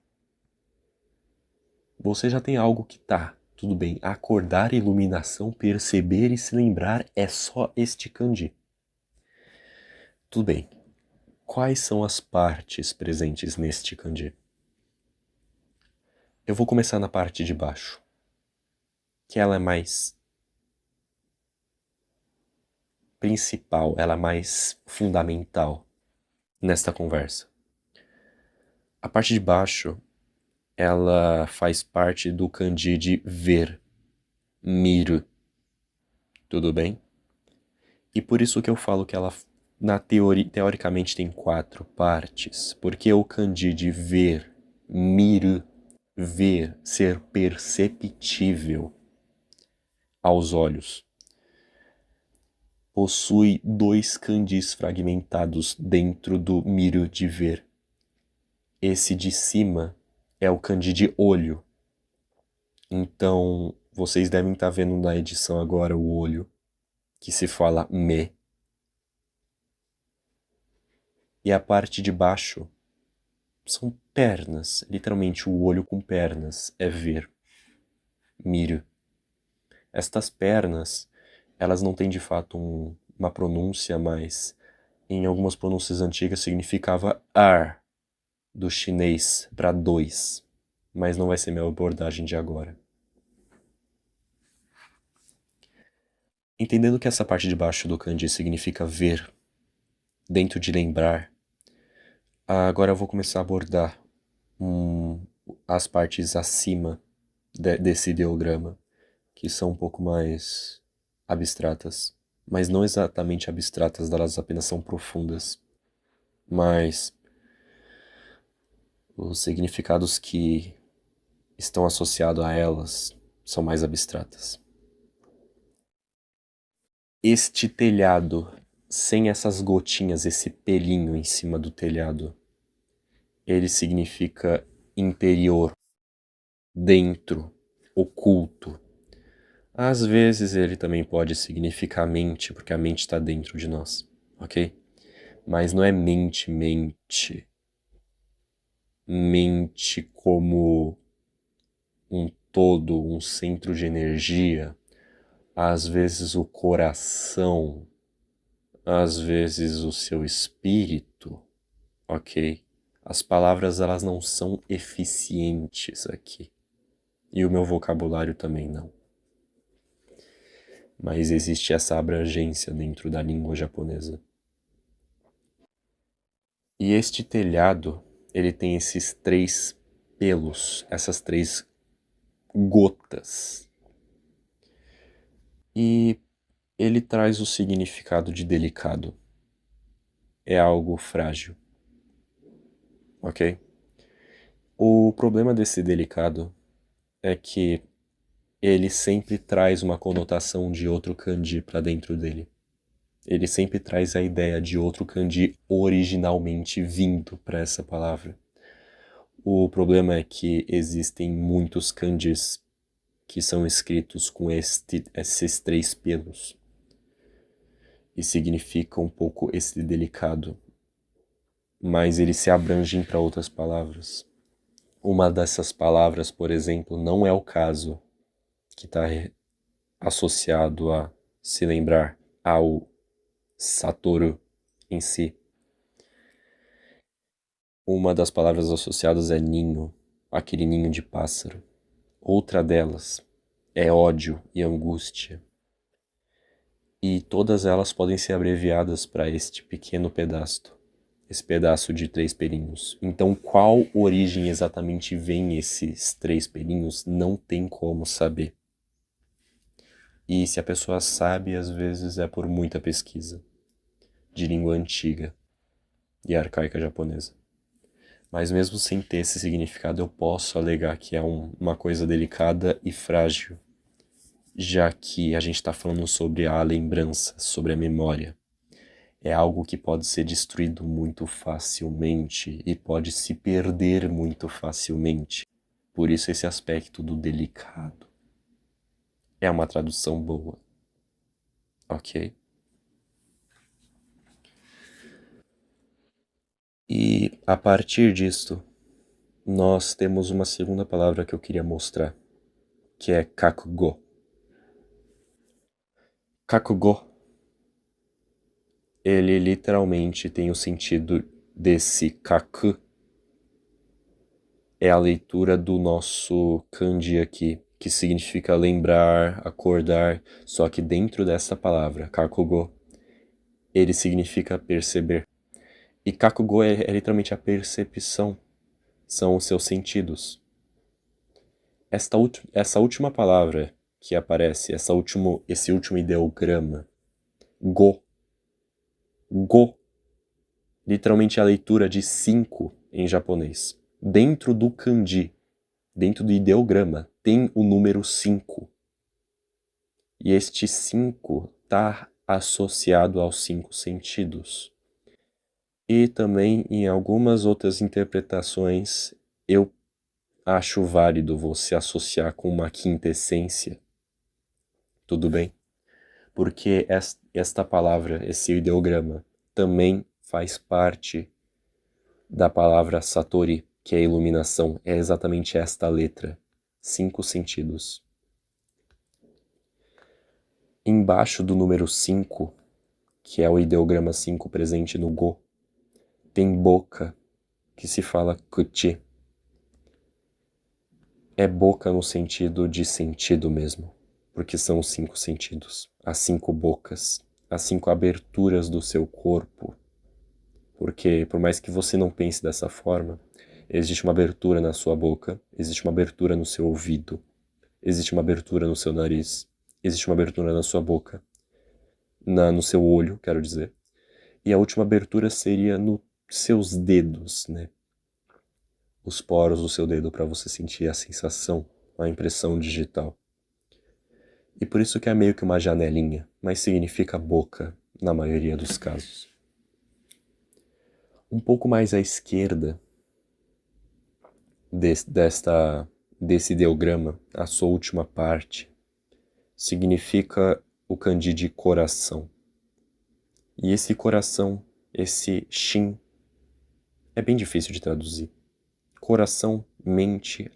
[SPEAKER 1] Você já tem algo que tá, tudo bem, acordar, iluminação, perceber e se lembrar é só este kanji. Tudo bem. Quais são as partes presentes neste kanji? Eu vou começar na parte de baixo, que ela é mais principal, ela é mais fundamental nesta conversa. A parte de baixo, ela faz parte do kanji de ver, miru. Tudo bem? E por isso que eu falo que ela, teoricamente, tem 4 partes. Porque o kanji de ver, miru, ver, ser perceptível aos olhos, possui 2 kanjis fragmentados dentro do miru de ver. Esse de cima é o kanji de olho. Então, vocês devem estar vendo na edição agora o olho, que se fala me. E a parte de baixo são pernas, literalmente o olho com pernas é ver, miru. Estas pernas, elas não têm de fato uma pronúncia, mas em algumas pronúncias antigas significava ar, do chinês para 2, mas não vai ser minha abordagem de agora. Entendendo que essa parte de baixo do kanji significa ver, dentro de lembrar, agora eu vou começar a abordar as partes acima desse ideograma, que são um pouco mais abstratas, mas não exatamente abstratas, elas apenas são profundas, mas os significados que estão associados a elas são mais abstratas. Este telhado, sem essas gotinhas, esse pelinho em cima do telhado, ele significa interior, dentro, oculto. Às vezes ele também pode significar mente, porque a mente está dentro de nós, ok? Mas não é mente, mente. Mente como um todo, um centro de energia. Às vezes o coração, às vezes o seu espírito, ok? As palavras elas não são eficientes aqui. E o meu vocabulário também não. Mas existe essa abrangência dentro da língua japonesa. E este telhado, ele tem esses 3 pelos, essas 3 gotas. E ele traz o significado de delicado. É algo frágil. Ok? O problema desse delicado é que ele sempre traz uma conotação de outro kanji para dentro dele. Ele sempre traz a ideia de outro kanji originalmente vindo para essa palavra. O problema é que existem muitos kanjis que são escritos com esses 3 pelos e significa um pouco esse delicado, mas eles se abrangem para outras palavras. Uma dessas palavras, por exemplo, não é o caso que está associado a se lembrar ao Satoru em si. Uma das palavras associadas é ninho, aquele ninho de pássaro. Outra delas é ódio e angústia. E todas elas podem ser abreviadas para este pequeno pedaço, esse pedaço de 3 pelinhos. Então, qual origem exatamente vem esses 3 pelinhos, não tem como saber. E se a pessoa sabe, às vezes é por muita pesquisa de língua antiga e arcaica japonesa. Mas mesmo sem ter esse significado, eu posso alegar que é uma coisa delicada e frágil, já que a gente está falando sobre a lembrança, sobre a memória. É algo que pode ser destruído muito facilmente e pode se perder muito facilmente. Por isso esse aspecto do delicado. É uma tradução boa. Ok? E a partir disto, nós temos uma segunda palavra que eu queria mostrar, que é kakugo. Kakugo, ele literalmente tem o sentido desse kaku, é a leitura do nosso kanji aqui, que significa lembrar, acordar, só que dentro dessa palavra, kakugo, ele significa perceber. E kakugo é literalmente a percepção, são os seus sentidos. Essa última palavra que aparece, esse último ideograma, go, go, literalmente a leitura de 5 em japonês. Dentro do kanji, dentro do ideograma, tem o número 5. E este 5 está associado aos 5 sentidos. E também em algumas outras interpretações, eu acho válido você associar com uma quinta essência. Tudo bem? Porque esta palavra, esse ideograma, também faz parte da palavra Satori, que é iluminação. É exatamente esta letra. 5 sentidos. Embaixo do número 5, que é o ideograma 5 presente no Go, tem boca. que se fala kuchi. É boca no sentido de sentido mesmo, porque são os 5 sentidos, as 5 bocas, as 5 aberturas do seu corpo. Porque por mais que você não pense dessa forma, existe uma abertura na sua boca, existe uma abertura no seu ouvido, existe uma abertura no seu nariz, existe uma abertura na sua boca, no seu olho, quero dizer. E a última abertura seria nos seus dedos, né? Os poros do seu dedo para você sentir a sensação, a impressão digital. E por isso que é meio que uma janelinha, mas significa boca na maioria dos casos. Um pouco mais à esquerda desse ideograma, a sua última parte, significa o kanji de coração. E esse coração, esse shin, é bem difícil de traduzir. Coração, mente,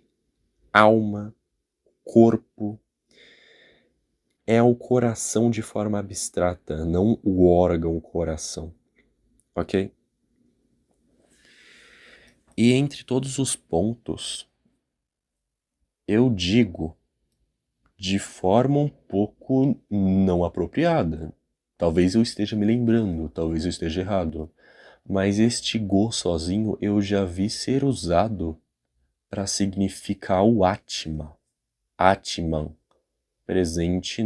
[SPEAKER 1] alma, corpo. É o coração de forma abstrata, não o órgão coração. Ok? E entre todos os pontos, eu digo de forma um pouco não apropriada. Talvez eu esteja me lembrando, talvez eu esteja errado. Mas este go sozinho eu já vi ser usado para significar o Atma. Atman. Presente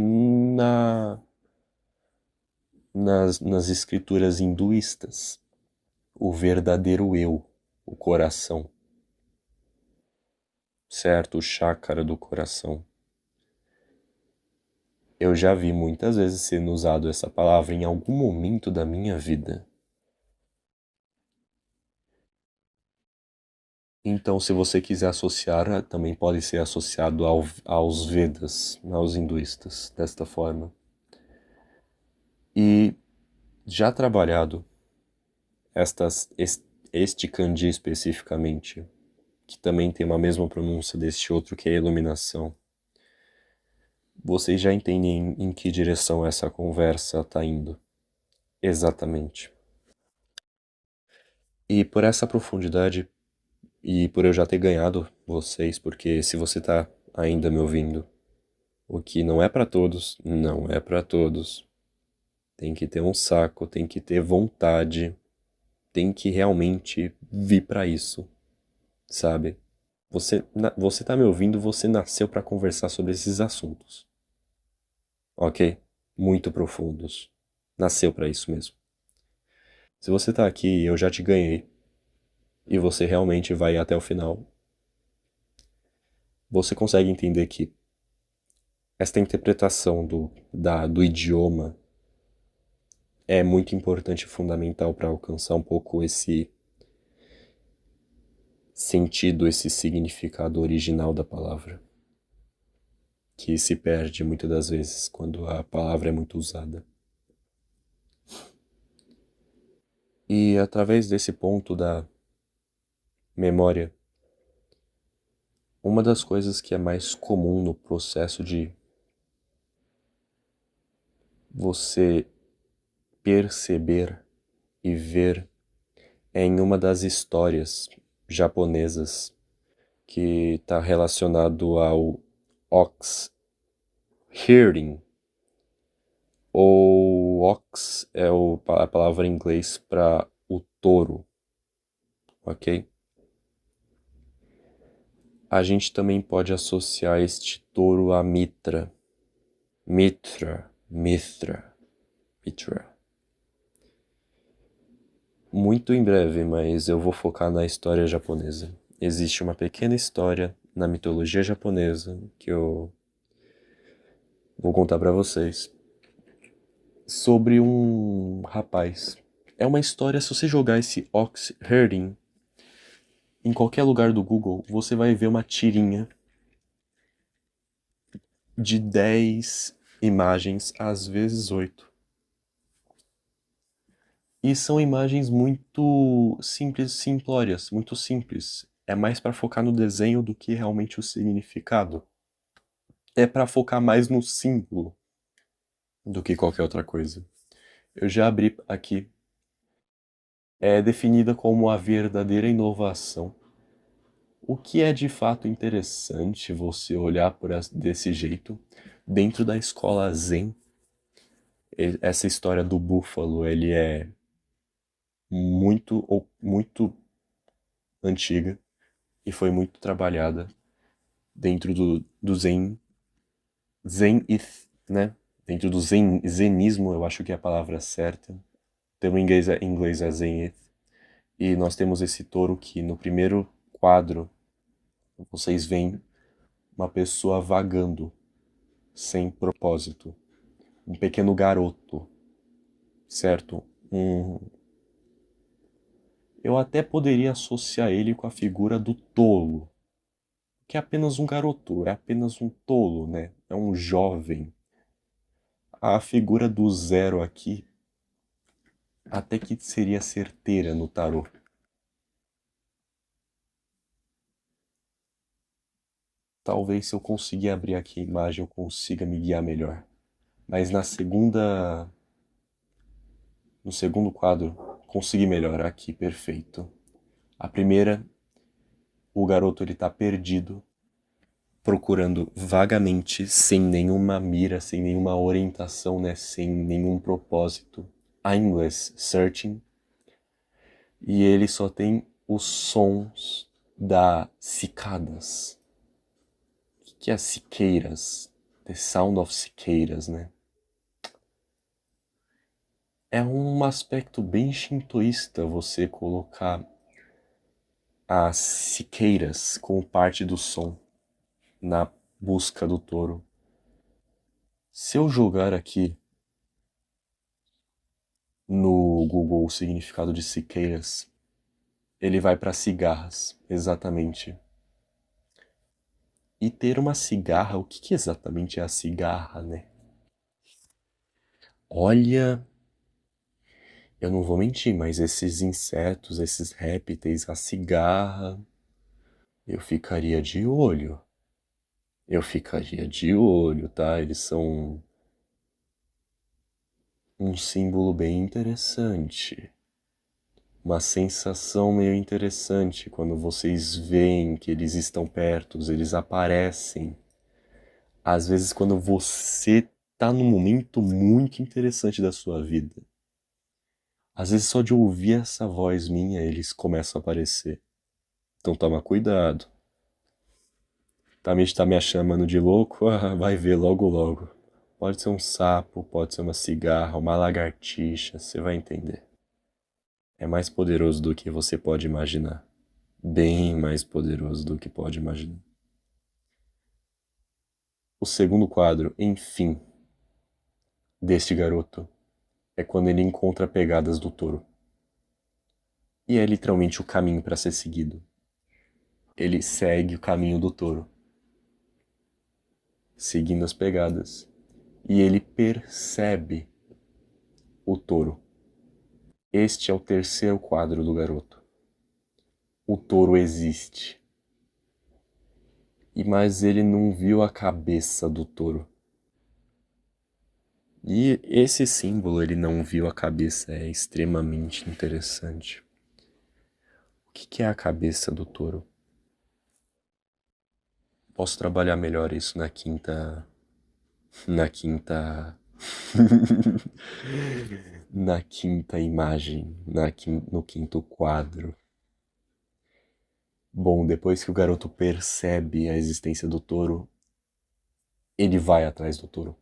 [SPEAKER 1] nas escrituras hinduístas. O verdadeiro eu, o coração. Certo? O chácara do coração. Eu já vi muitas vezes sendo usado essa palavra em algum momento da minha vida. Então, se você quiser associar, também pode ser associado aos Vedas, aos hinduístas, desta forma. E já trabalhado este kanji especificamente, que também tem uma mesma pronúncia deste outro, que é a iluminação, vocês já entendem em que direção essa conversa está indo. Exatamente. E por essa profundidade, e por eu já ter ganhado vocês, porque se você tá ainda me ouvindo, o que não é pra todos, não é pra todos. Tem que ter um saco, tem que ter vontade, tem que realmente vir pra isso, sabe? Você tá me ouvindo, você nasceu pra conversar sobre esses assuntos, ok? Muito profundos. Nasceu pra isso mesmo. Se você tá aqui e eu já te ganhei, e você realmente vai até o final, você consegue entender que esta interpretação do idioma é muito importante e fundamental para alcançar um pouco esse sentido, esse significado original da palavra, que se perde muitas das vezes quando a palavra é muito usada. E através desse ponto da memória, uma das coisas que é mais comum no processo de você perceber e ver é em uma das histórias japonesas que está relacionado ao ox herding, ou ox é a palavra em inglês para o touro, ok? A gente também pode associar este touro a Mitra. Mitra, Mitra, Mitra. Muito em breve, mas eu vou focar na história japonesa. Existe uma pequena história na mitologia japonesa que eu vou contar pra vocês sobre um rapaz. É uma história, se você jogar esse ox herding em qualquer lugar do Google, você vai ver uma tirinha de 10 imagens, às vezes 8. E são imagens muito simples, simplórias, muito simples. É mais para focar no desenho do que realmente o significado. É para focar mais no símbolo do que qualquer outra coisa. Eu já abri aqui é definida como a verdadeira inovação. O que é de fato interessante você olhar desse jeito, dentro da escola Zen, essa história do búfalo, ele é muito antiga e foi muito trabalhada dentro do Zen-ith, né? Dentro do Zenismo, eu acho que é a palavra certa. O termo em inglês é Zen-ith. E nós temos esse touro que no primeiro quadro vocês veem uma pessoa vagando sem propósito. Um pequeno garoto, certo? Eu até poderia associar ele com a figura do tolo, que é apenas um garoto, é apenas um tolo, né? É um jovem. A figura do zero aqui até que seria certeira no tarô. Talvez se eu conseguir abrir aqui a imagem eu consiga me guiar melhor. Mas no segundo quadro, consegui melhorar aqui, perfeito. A primeira, o garoto ele tá perdido, procurando vagamente, sem nenhuma mira, sem nenhuma orientação, né, sem nenhum propósito. Aimless searching. E ele só tem os sons das cicadas. O que é ciqueiras? The sound of cicadas, né? É um aspecto bem shintoísta você colocar as ciqueiras como parte do som na busca do touro. Se eu jogar aqui no Google o significado de ciqueiras, ele vai para cigarras, exatamente. E ter uma cigarra, o que exatamente é a cigarra, né? Olha, eu não vou mentir, mas esses insetos, esses répteis, a cigarra, eu ficaria de olho. Eu ficaria de olho, tá? Eles são um símbolo bem interessante. Uma sensação meio interessante quando vocês veem que eles estão perto, eles aparecem. Às vezes quando você tá num momento muito interessante da sua vida. Às vezes só de ouvir essa voz minha, eles começam a aparecer. Então toma cuidado. Tá me chamando de louco? Ah, vai ver logo logo. Pode ser um sapo, pode ser uma cigarra, uma lagartixa, você vai entender. É mais poderoso do que você pode imaginar. Bem mais poderoso do que pode imaginar. O segundo quadro, enfim, deste garoto é quando ele encontra pegadas do touro. E é literalmente o caminho para ser seguido. Ele segue o caminho do touro, seguindo as pegadas. E ele percebe o touro. Este é o terceiro quadro do garoto. O touro existe. Mas ele não viu a cabeça do touro. E esse símbolo, ele não viu a cabeça, é extremamente interessante. O que é a cabeça do touro? Posso trabalhar melhor isso na quinta. Na quinta. Na quinta imagem, no quinto quadro. Bom, depois que o garoto percebe a existência do touro, ele vai atrás do touro.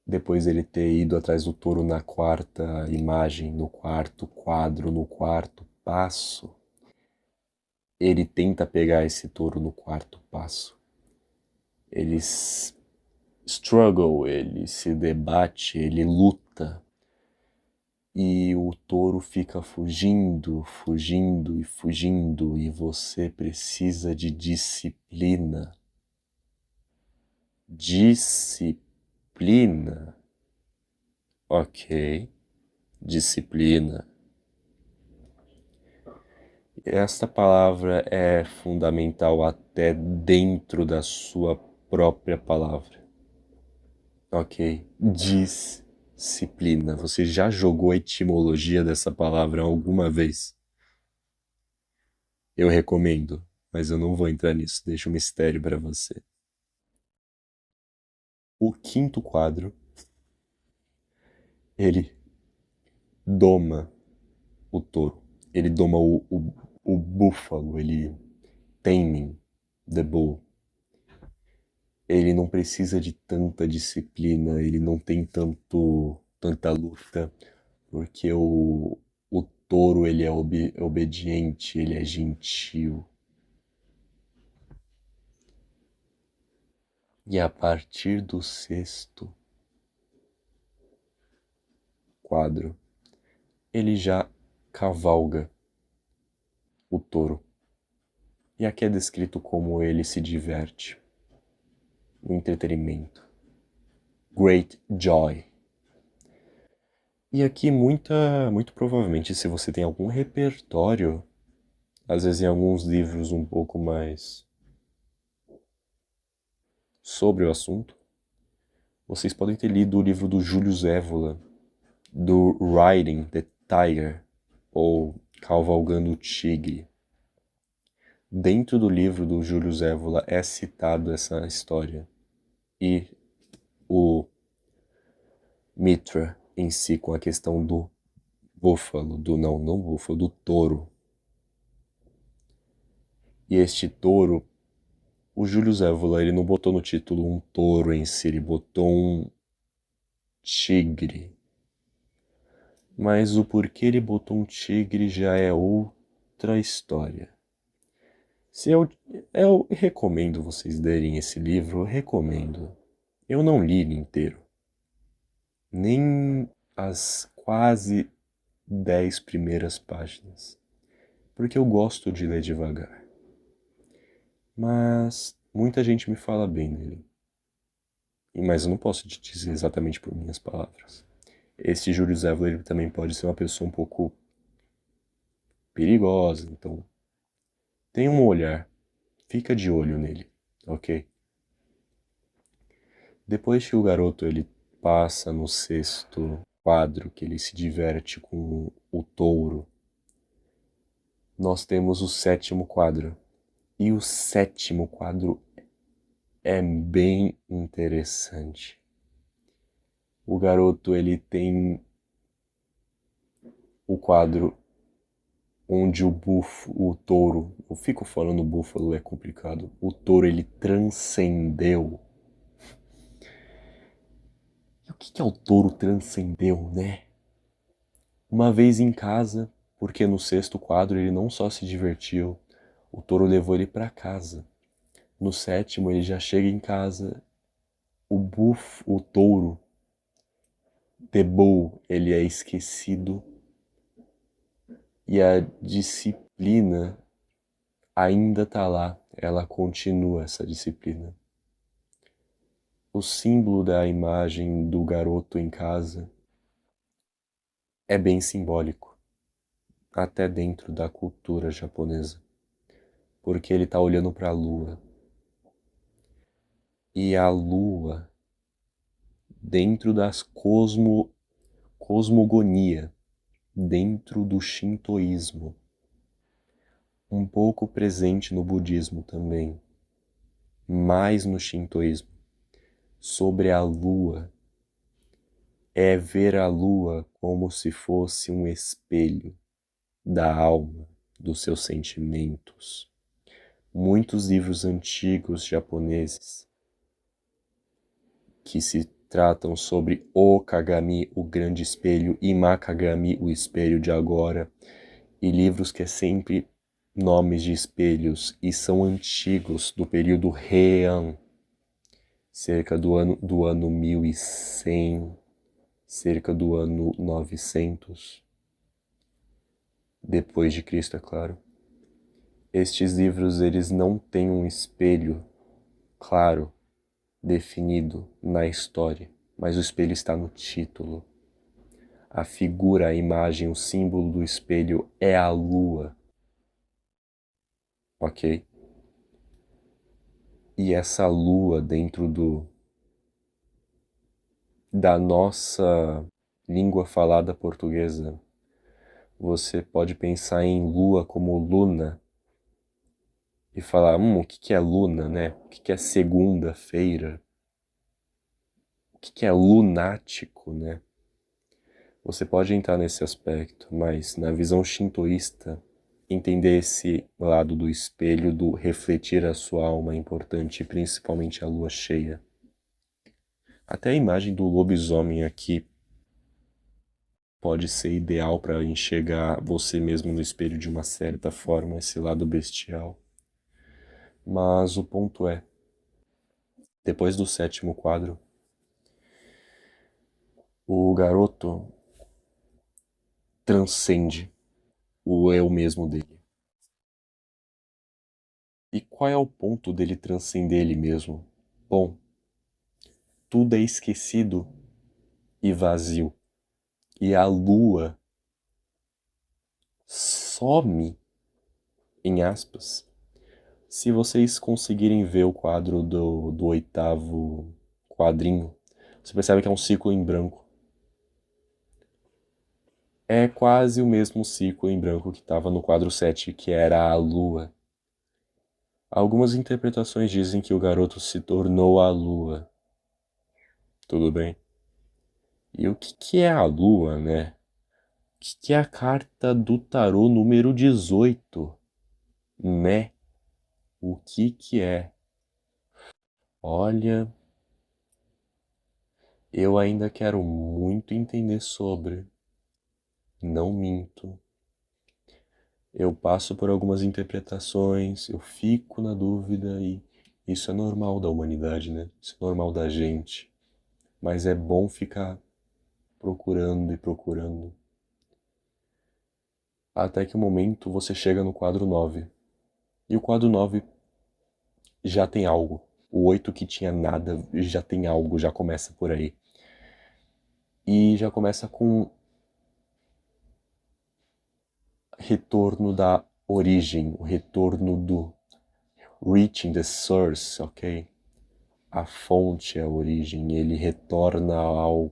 [SPEAKER 1] Depois ele ter ido atrás do touro na quarta imagem, no quarto quadro, no quarto passo, ele tenta pegar esse touro no quarto passo. Ele struggle, ele se debate, ele luta. E o touro fica fugindo, fugindo e fugindo, e você precisa de disciplina. Disciplina. Ok. Disciplina. Esta palavra é fundamental até dentro da sua própria palavra. Ok? Disciplina. Disciplina. Você já jogou a etimologia dessa palavra alguma vez? Eu recomendo, mas eu não vou entrar nisso. Deixa um mistério para você. O quinto quadro, ele doma o touro. Ele doma o búfalo. Ele taming the bull. Ele não precisa de tanta disciplina. Ele não tem tanta luta. Porque o touro, ele é obediente. Ele é gentil. E a partir do sexto quadro, ele já cavalga o touro. E aqui é descrito como ele se diverte. O entretenimento. Great joy. E aqui muito provavelmente, se você tem algum repertório, às vezes em alguns livros um pouco mais sobre o assunto, vocês podem ter lido o livro do Júlio Evola, do Riding the Tiger, ou Cavalgando o Tigre. Dentro do livro do Júlio Evola é citado essa história. E o Mitra em si, com a questão do búfalo, não búfalo, do touro. E este touro, o Júlio Evola, ele não botou no título um touro em si, ele botou um tigre. Mas o porquê ele botou um tigre já é outra história. Se eu recomendo vocês lerem esse livro, eu recomendo. Eu não li ele inteiro. Nem as quase 10 primeiras páginas. Porque eu gosto de ler devagar. Mas muita gente me fala bem dele. Mas eu não posso te dizer exatamente por minhas palavras. Esse Júlio Zévola, ele também pode ser uma pessoa um pouco perigosa, então tenha um olhar, fica de olho nele, ok? Depois que o garoto ele passa no sexto quadro, que ele se diverte com o touro, nós temos o sétimo quadro. E o sétimo quadro é bem interessante. O garoto ele tem o quadro onde o touro, eu fico falando búfalo, é complicado. O touro ele transcendeu. E o que é o touro transcendeu, né? Uma vez em casa, porque no sexto quadro ele não só se divertiu, o touro levou ele para casa. No sétimo ele já chega em casa, o touro, the bull, ele é esquecido e a disciplina ainda tá lá, ela continua essa disciplina. O símbolo da imagem do garoto em casa é bem simbólico, até dentro da cultura japonesa, porque ele está olhando para a lua. E a lua, dentro das cosmogonia, dentro do shintoísmo, um pouco presente no budismo também, mais no shintoísmo, sobre a lua, é ver a lua como se fosse um espelho da alma, dos seus sentimentos. Muitos livros antigos japoneses que se tratam sobre o Kagami, o grande espelho, e Makagami, o espelho de agora, e livros que é sempre nomes de espelhos e são antigos, do período Heian, cerca do ano 1100, cerca do ano 900, depois de Cristo, é claro. Estes livros, eles não têm um espelho claro, definido na história, mas o espelho está no título. A figura, a imagem, o símbolo do espelho é a lua, ok? E essa lua dentro da nossa língua falada portuguesa, você pode pensar em lua como luna e falar, o que é luna, né? O que é segunda-feira? O que é lunático, né? Você pode entrar nesse aspecto, mas na visão shintoísta, entender esse lado do espelho, do refletir a sua alma é importante, principalmente a lua cheia. Até a imagem do lobisomem aqui pode ser ideal para enxergar você mesmo no espelho de uma certa forma, esse lado bestial. Mas o ponto é, depois do sétimo quadro, o garoto transcende o eu mesmo dele. E qual é o ponto dele transcender ele mesmo? Bom, tudo é esquecido e vazio. E a lua some, em aspas. Se vocês conseguirem ver o quadro do oitavo quadrinho, você percebe que é um ciclo em branco. É quase o mesmo ciclo em branco que estava no quadro 7, que era a lua. Algumas interpretações dizem que o garoto se tornou a lua. Tudo bem? E o que é a lua, né? O que é a carta do tarô número 18, né? O que é? Olha, eu ainda quero muito entender sobre. Não minto. Eu passo por algumas interpretações, eu fico na dúvida e isso é normal da humanidade, né? Isso é normal da gente. Mas é bom ficar procurando e procurando. Até que o momento você chega no quadro 9. E o quadro 9 já tem algo. O 8 que tinha nada já tem algo, já começa por aí. E já começa com retorno da origem, o retorno do reaching the source, ok? A fonte é a origem, ele retorna ao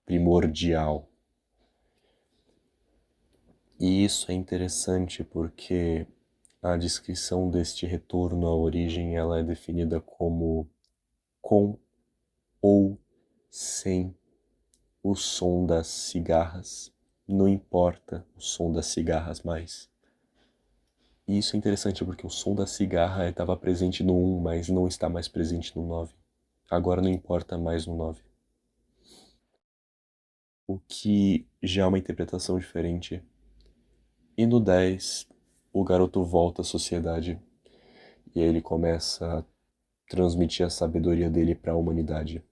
[SPEAKER 1] primordial. E isso é interessante porque a descrição deste retorno à origem ela é definida como com ou sem o som das cigarras. Não importa o som das cigarras mais. E isso é interessante porque o som da cigarra estava presente no 1, mas não está mais presente no 9. Agora não importa mais no 9. O que já é uma interpretação diferente. E no 10, o garoto volta à sociedade e aí ele começa a transmitir a sabedoria dele para a humanidade.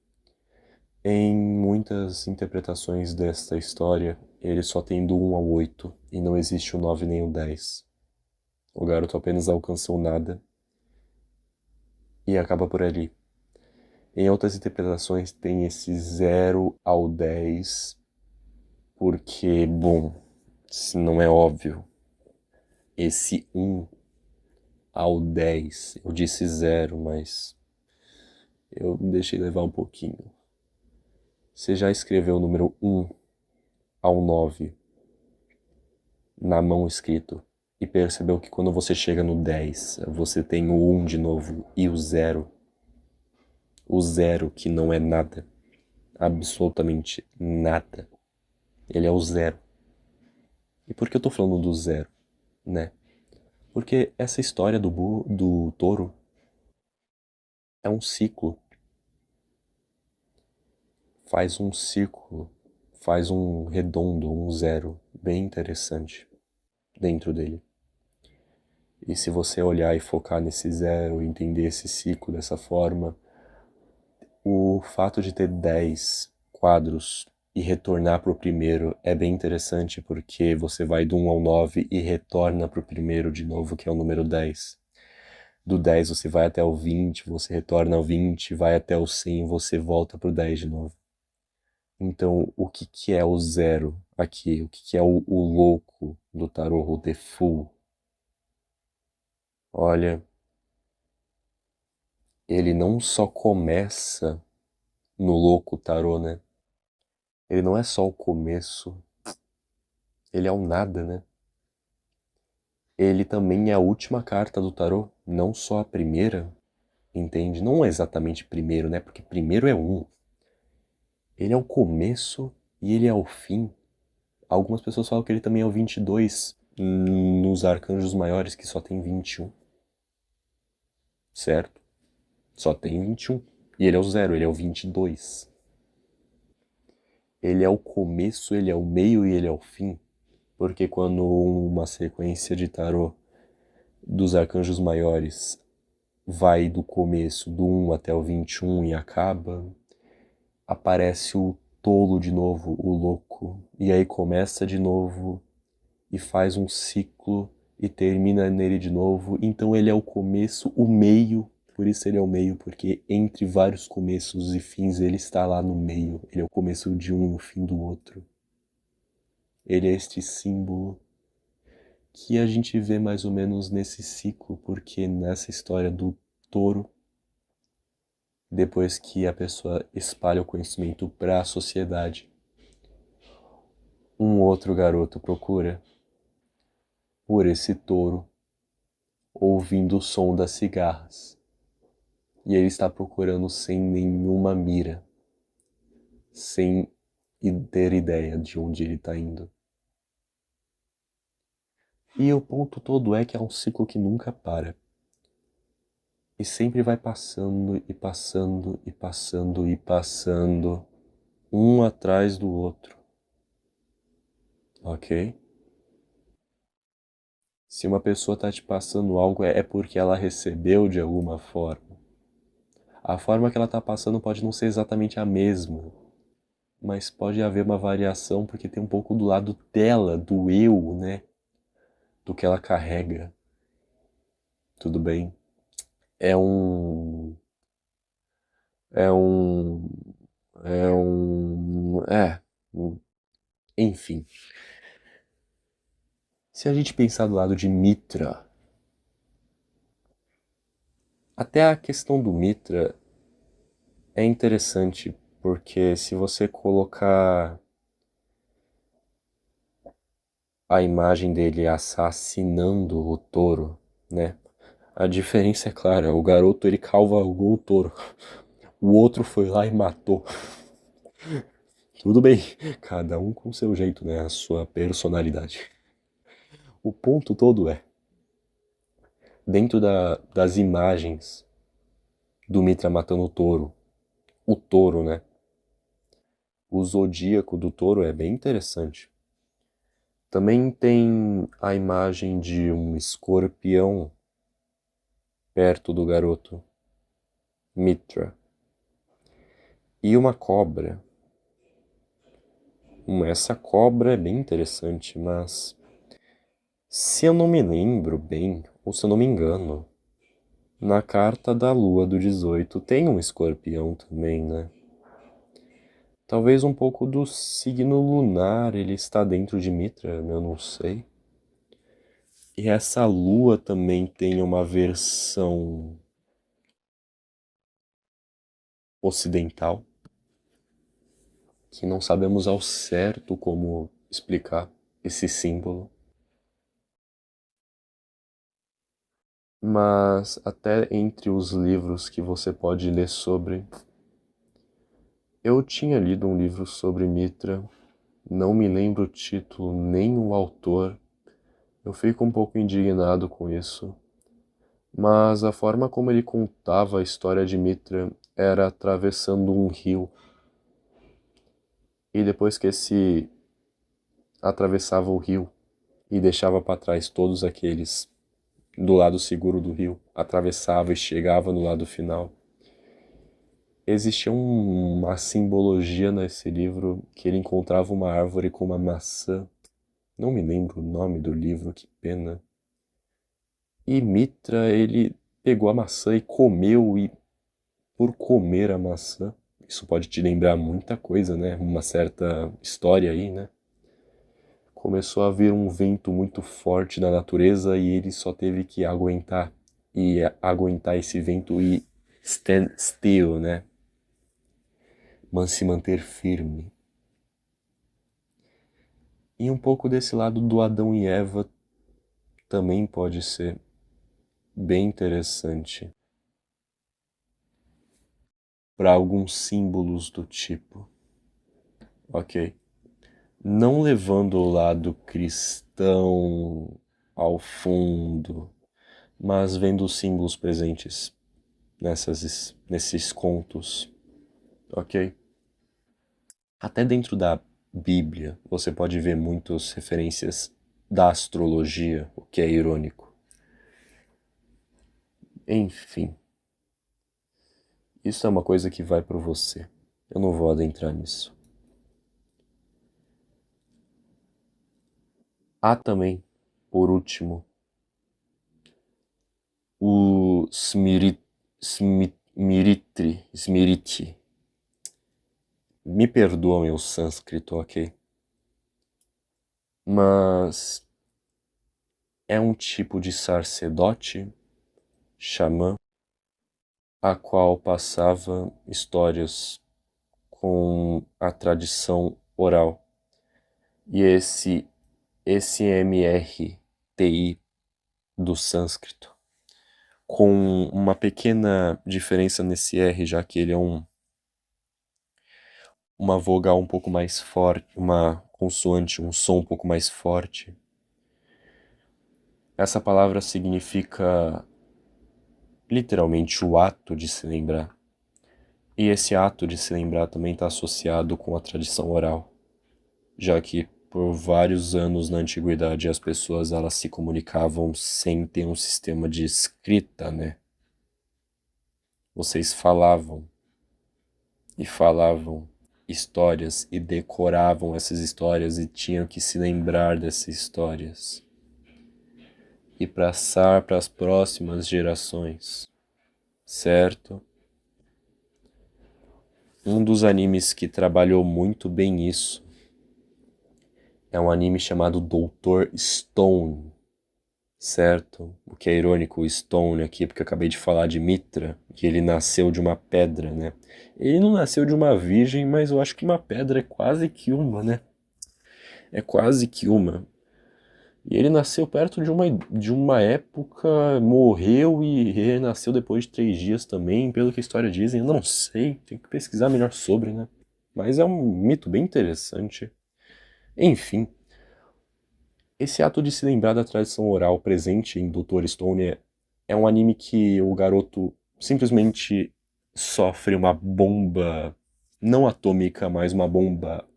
[SPEAKER 1] Em muitas interpretações desta história, ele só tem do 1 ao 8 e não existe o 9 nem o 10. O garoto apenas alcançou nada e acaba por ali. Em outras interpretações tem esse 0 ao 10 porque, bom, se não é óbvio, esse 1 ao 10, eu disse 0, mas eu me deixei levar um pouquinho. Você já escreveu o número 1 ao 9 na mão escrito e percebeu que quando você chega no 10, você tem o 1 de novo e o 0. O 0 que não é nada, absolutamente nada. Ele é o 0. E por que eu tô falando do 0, né? Porque essa história do touro é um ciclo. Faz um círculo, faz um redondo, um 0, bem interessante dentro dele. E se você olhar e focar nesse 0 e entender esse ciclo dessa forma, o fato de ter 10 quadros e retornar para o primeiro é bem interessante porque você vai do 1 ao 9 e retorna para o primeiro de novo, que é o número 10. Do 10 você vai até o 20, você retorna ao 20, vai até o 100 e você volta para o 10 de novo. Então, o que é o 0 aqui? O que é o louco do tarô, o The Fool? Olha, ele não só começa no louco tarô, né? Ele não é só o começo, ele é o nada, né? Ele também é a última carta do tarô, não só a primeira, entende? Não é exatamente primeiro, né? Porque primeiro é um. Ele é o começo e ele é o fim. Algumas pessoas falam que ele também é o 22 nos arcanjos maiores, que só tem 21, certo? Só tem 21. E ele é o zero, ele é o 22. Ele é o começo, ele é o meio e ele é o fim. Porque quando uma sequência de tarô dos arcanjos maiores vai do começo do 1 até o 21 e acaba, aparece o tolo de novo, o louco, e aí começa de novo e faz um ciclo e termina nele de novo. Então ele é o começo, o meio, por isso ele é o meio, porque entre vários começos e fins ele está lá no meio. Ele é o começo de um e o fim do outro. Ele é este símbolo que a gente vê mais ou menos nesse ciclo, porque nessa história do touro, depois que a pessoa espalha o conhecimento para a sociedade, um outro garoto procura por esse touro, ouvindo o som das cigarras. E ele está procurando sem nenhuma mira, sem ter ideia de onde ele está indo. E o ponto todo é que é um ciclo que nunca para. E sempre vai passando e passando e passando e passando, um atrás do outro. Ok? Se uma pessoa está te passando algo, é porque ela recebeu de alguma forma. A forma que ela está passando pode não ser exatamente a mesma, mas pode haver uma variação porque tem um pouco do lado dela, do eu, né? Do que ela carrega. Tudo bem? É um. É um. É um. É. Enfim. Se a gente pensar do lado de Mitra, até a questão do Mitra é interessante, porque se você colocar a imagem dele assassinando o touro, né? A diferença é clara, o garoto ele cavalgou o touro, o outro foi lá e matou. Tudo bem, cada um com seu jeito, né? A sua personalidade. O ponto todo é, dentro das imagens do Mitra matando o touro, né? O zodíaco do touro é bem interessante. Também tem a imagem de um escorpião perto do garoto, Mitra, e uma cobra. Essa cobra é bem interessante, mas se eu não me lembro bem, ou se eu não me engano, na carta da lua do 18 tem um escorpião também, né? Talvez um pouco do signo lunar ele está dentro de Mitra, eu não sei. E essa lua também tem uma versão ocidental, que não sabemos ao certo como explicar esse símbolo. Mas até entre os livros que você pode ler sobre, eu tinha lido um livro sobre Mitra, não me lembro o título nem o autor, eu fico um pouco indignado com isso, mas a forma como ele contava a história de Mitra era atravessando um rio, e depois que esse atravessava o rio e deixava para trás todos aqueles do lado seguro do rio, atravessava e chegava no lado final. Existia uma simbologia nesse livro que ele encontrava uma árvore com uma maçã. Não me lembro o nome do livro, que pena. E Mitra, ele pegou a maçã e comeu, e por comer a maçã, isso pode te lembrar muita coisa, né? Uma certa história aí, né? Começou a vir um vento muito forte na natureza e ele só teve que aguentar. E aguentar esse vento e stand still, né? mas se manter firme. E um pouco desse lado do Adão e Eva também pode ser bem interessante para alguns símbolos do tipo, ok? Não levando o lado cristão ao fundo, mas vendo os símbolos presentes nesses contos, ok? Até dentro da Bíblia você pode ver muitas referências da astrologia, o que é irônico. Enfim, isso é uma coisa que vai para você. Eu não vou adentrar nisso. Há também, por último, o Smriti. Me perdoa meu sânscrito, ok? Mas é um tipo de sacerdote, xamã, a qual passava histórias com a tradição oral. E esse MRTI do sânscrito, com uma pequena diferença nesse R, já que ele é uma vogal um pouco mais forte, uma consoante, um som um pouco mais forte. Essa palavra significa literalmente o ato de se lembrar. E esse ato de se lembrar também está associado com a tradição oral, já que por vários anos na antiguidade as pessoas elas se comunicavam sem ter um sistema de escrita, né? Vocês falavam e falavam histórias e decoravam essas histórias e tinham que se lembrar dessas histórias e passar para as próximas gerações, certo? Um dos animes que trabalhou muito bem isso é um anime chamado Dr. Stone, certo? O que é irônico, o Stone aqui, porque eu acabei de falar de Mitra, que ele nasceu de uma pedra, né? Ele não nasceu de uma virgem, mas eu acho que uma pedra é quase que uma, né? É quase que uma. E ele nasceu perto de uma época, morreu e renasceu depois de 3 dias também, pelo que a história diz. Eu não sei, tem que pesquisar melhor sobre, né? Mas é um mito bem interessante. Enfim, esse ato de se lembrar da tradição oral presente em Dr. Stone é um anime que o garoto simplesmente sofre uma bomba, não atômica, mas uma bomba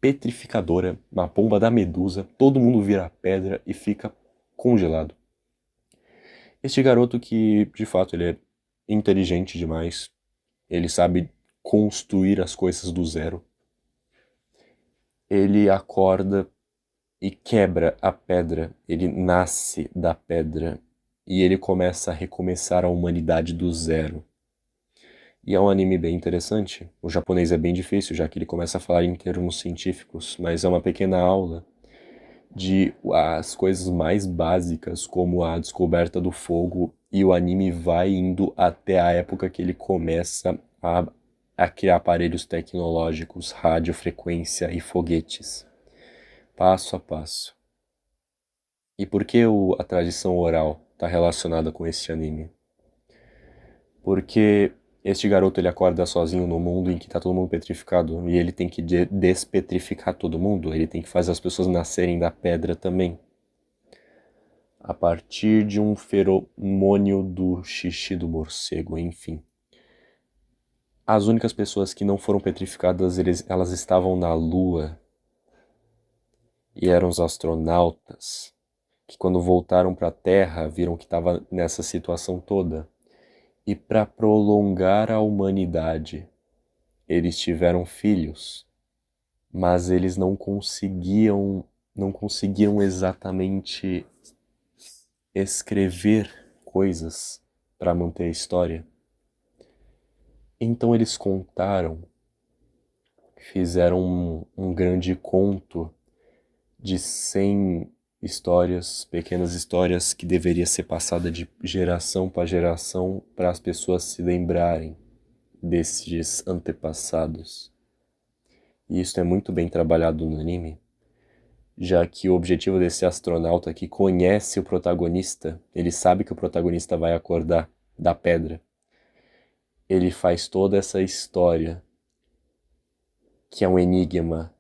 [SPEAKER 1] petrificadora, uma bomba da Medusa, todo mundo vira pedra e fica congelado. Este garoto que, de fato, ele é inteligente demais, ele sabe construir as coisas do zero. Ele acorda e quebra a pedra, ele nasce da pedra e ele começa a recomeçar a humanidade do zero. E é um anime bem interessante. O japonês é bem difícil, já que ele começa a falar em termos científicos, mas é uma pequena aula de as coisas mais básicas, como a descoberta do fogo, e o anime vai indo até a época que ele começa a criar aparelhos tecnológicos, radiofrequência e foguetes, passo a passo. E por que a tradição oral está relacionada com este anime? Porque este garoto ele acorda sozinho no mundo em que está todo mundo petrificado e ele tem que despetrificar todo mundo, ele tem que fazer as pessoas nascerem da pedra também. A partir de um feromônio do xixi do morcego, enfim. As únicas pessoas que não foram petrificadas, elas estavam na Lua e eram os astronautas, que quando voltaram para a Terra viram que estava nessa situação toda. E para prolongar a humanidade, eles tiveram filhos, mas eles não conseguiam exatamente escrever coisas para manter a história. Então eles contaram, fizeram um grande conto de 100 histórias, pequenas histórias que deveria ser passada de geração para geração para as pessoas se lembrarem destes antepassados. E isso é muito bem trabalhado no anime, já que o objetivo desse astronauta que conhece o protagonista, ele sabe que o protagonista vai acordar da pedra. Ele faz toda essa história, que é um enigma,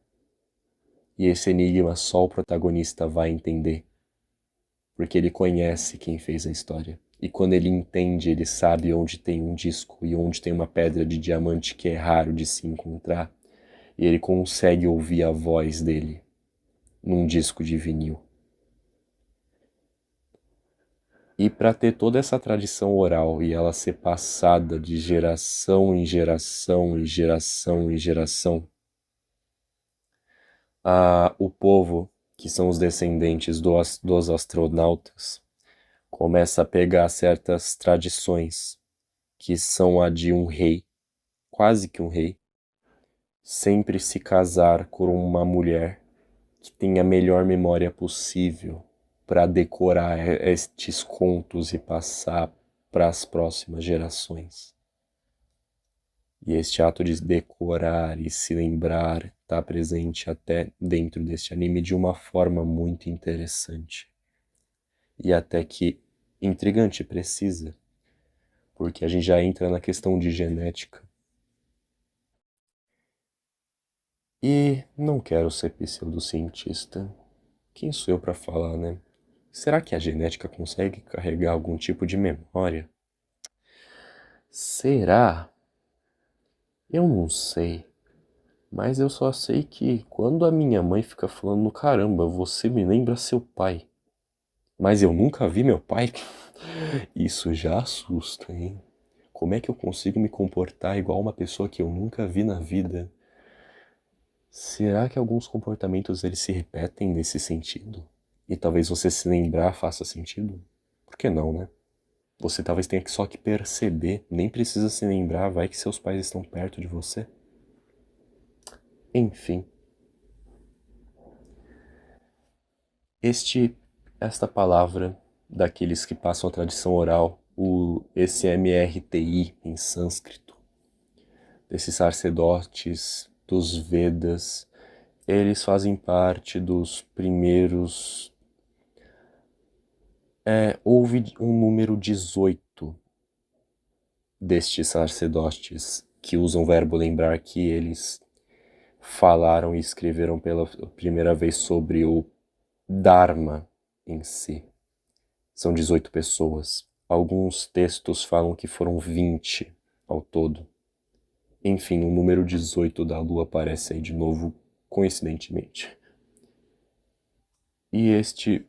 [SPEAKER 1] e esse enigma só o protagonista vai entender, porque ele conhece quem fez a história. E quando ele entende, ele sabe onde tem um disco e onde tem uma pedra de diamante que é raro de se encontrar, e ele consegue ouvir a voz dele num disco de vinil. E para ter toda essa tradição oral e ela ser passada de geração em geração, em geração em geração, o povo, que são os descendentes dos astronautas, começa a pegar certas tradições, que são a de um rei, quase que um rei, sempre se casar com uma mulher que tenha a melhor memória possível para decorar estes contos e passar para as próximas gerações. E este ato de decorar e se lembrar está presente até dentro deste anime de uma forma muito interessante. E até que intrigante, precisa, porque a gente já entra na questão de genética. E não quero ser pseudocientista. Quem sou eu para falar, né? Será que a genética consegue carregar algum tipo de memória? Será? Eu não sei. Mas eu só sei que quando a minha mãe fica falando, caramba, você me lembra seu pai. Mas eu nunca vi meu pai. Isso já assusta, hein? Como é que eu consigo me comportar igual uma pessoa que eu nunca vi na vida? Será que alguns comportamentos eles se repetem nesse sentido? E talvez você se lembrar faça sentido? Por que não, né? Você talvez tenha que só que perceber, nem precisa se lembrar, vai que seus pais estão perto de você. Enfim. Esta palavra daqueles que passam a tradição oral, esse MRTI em sânscrito, desses sacerdotes dos Vedas, eles fazem parte dos primeiros. Houve um número 18 destes sacerdotes que usam o verbo lembrar, que eles falaram e escreveram pela primeira vez sobre o Dharma em si. São 18 pessoas. Alguns textos falam que foram 20 ao todo. Enfim, o número 18 da Lua aparece aí de novo, coincidentemente. E este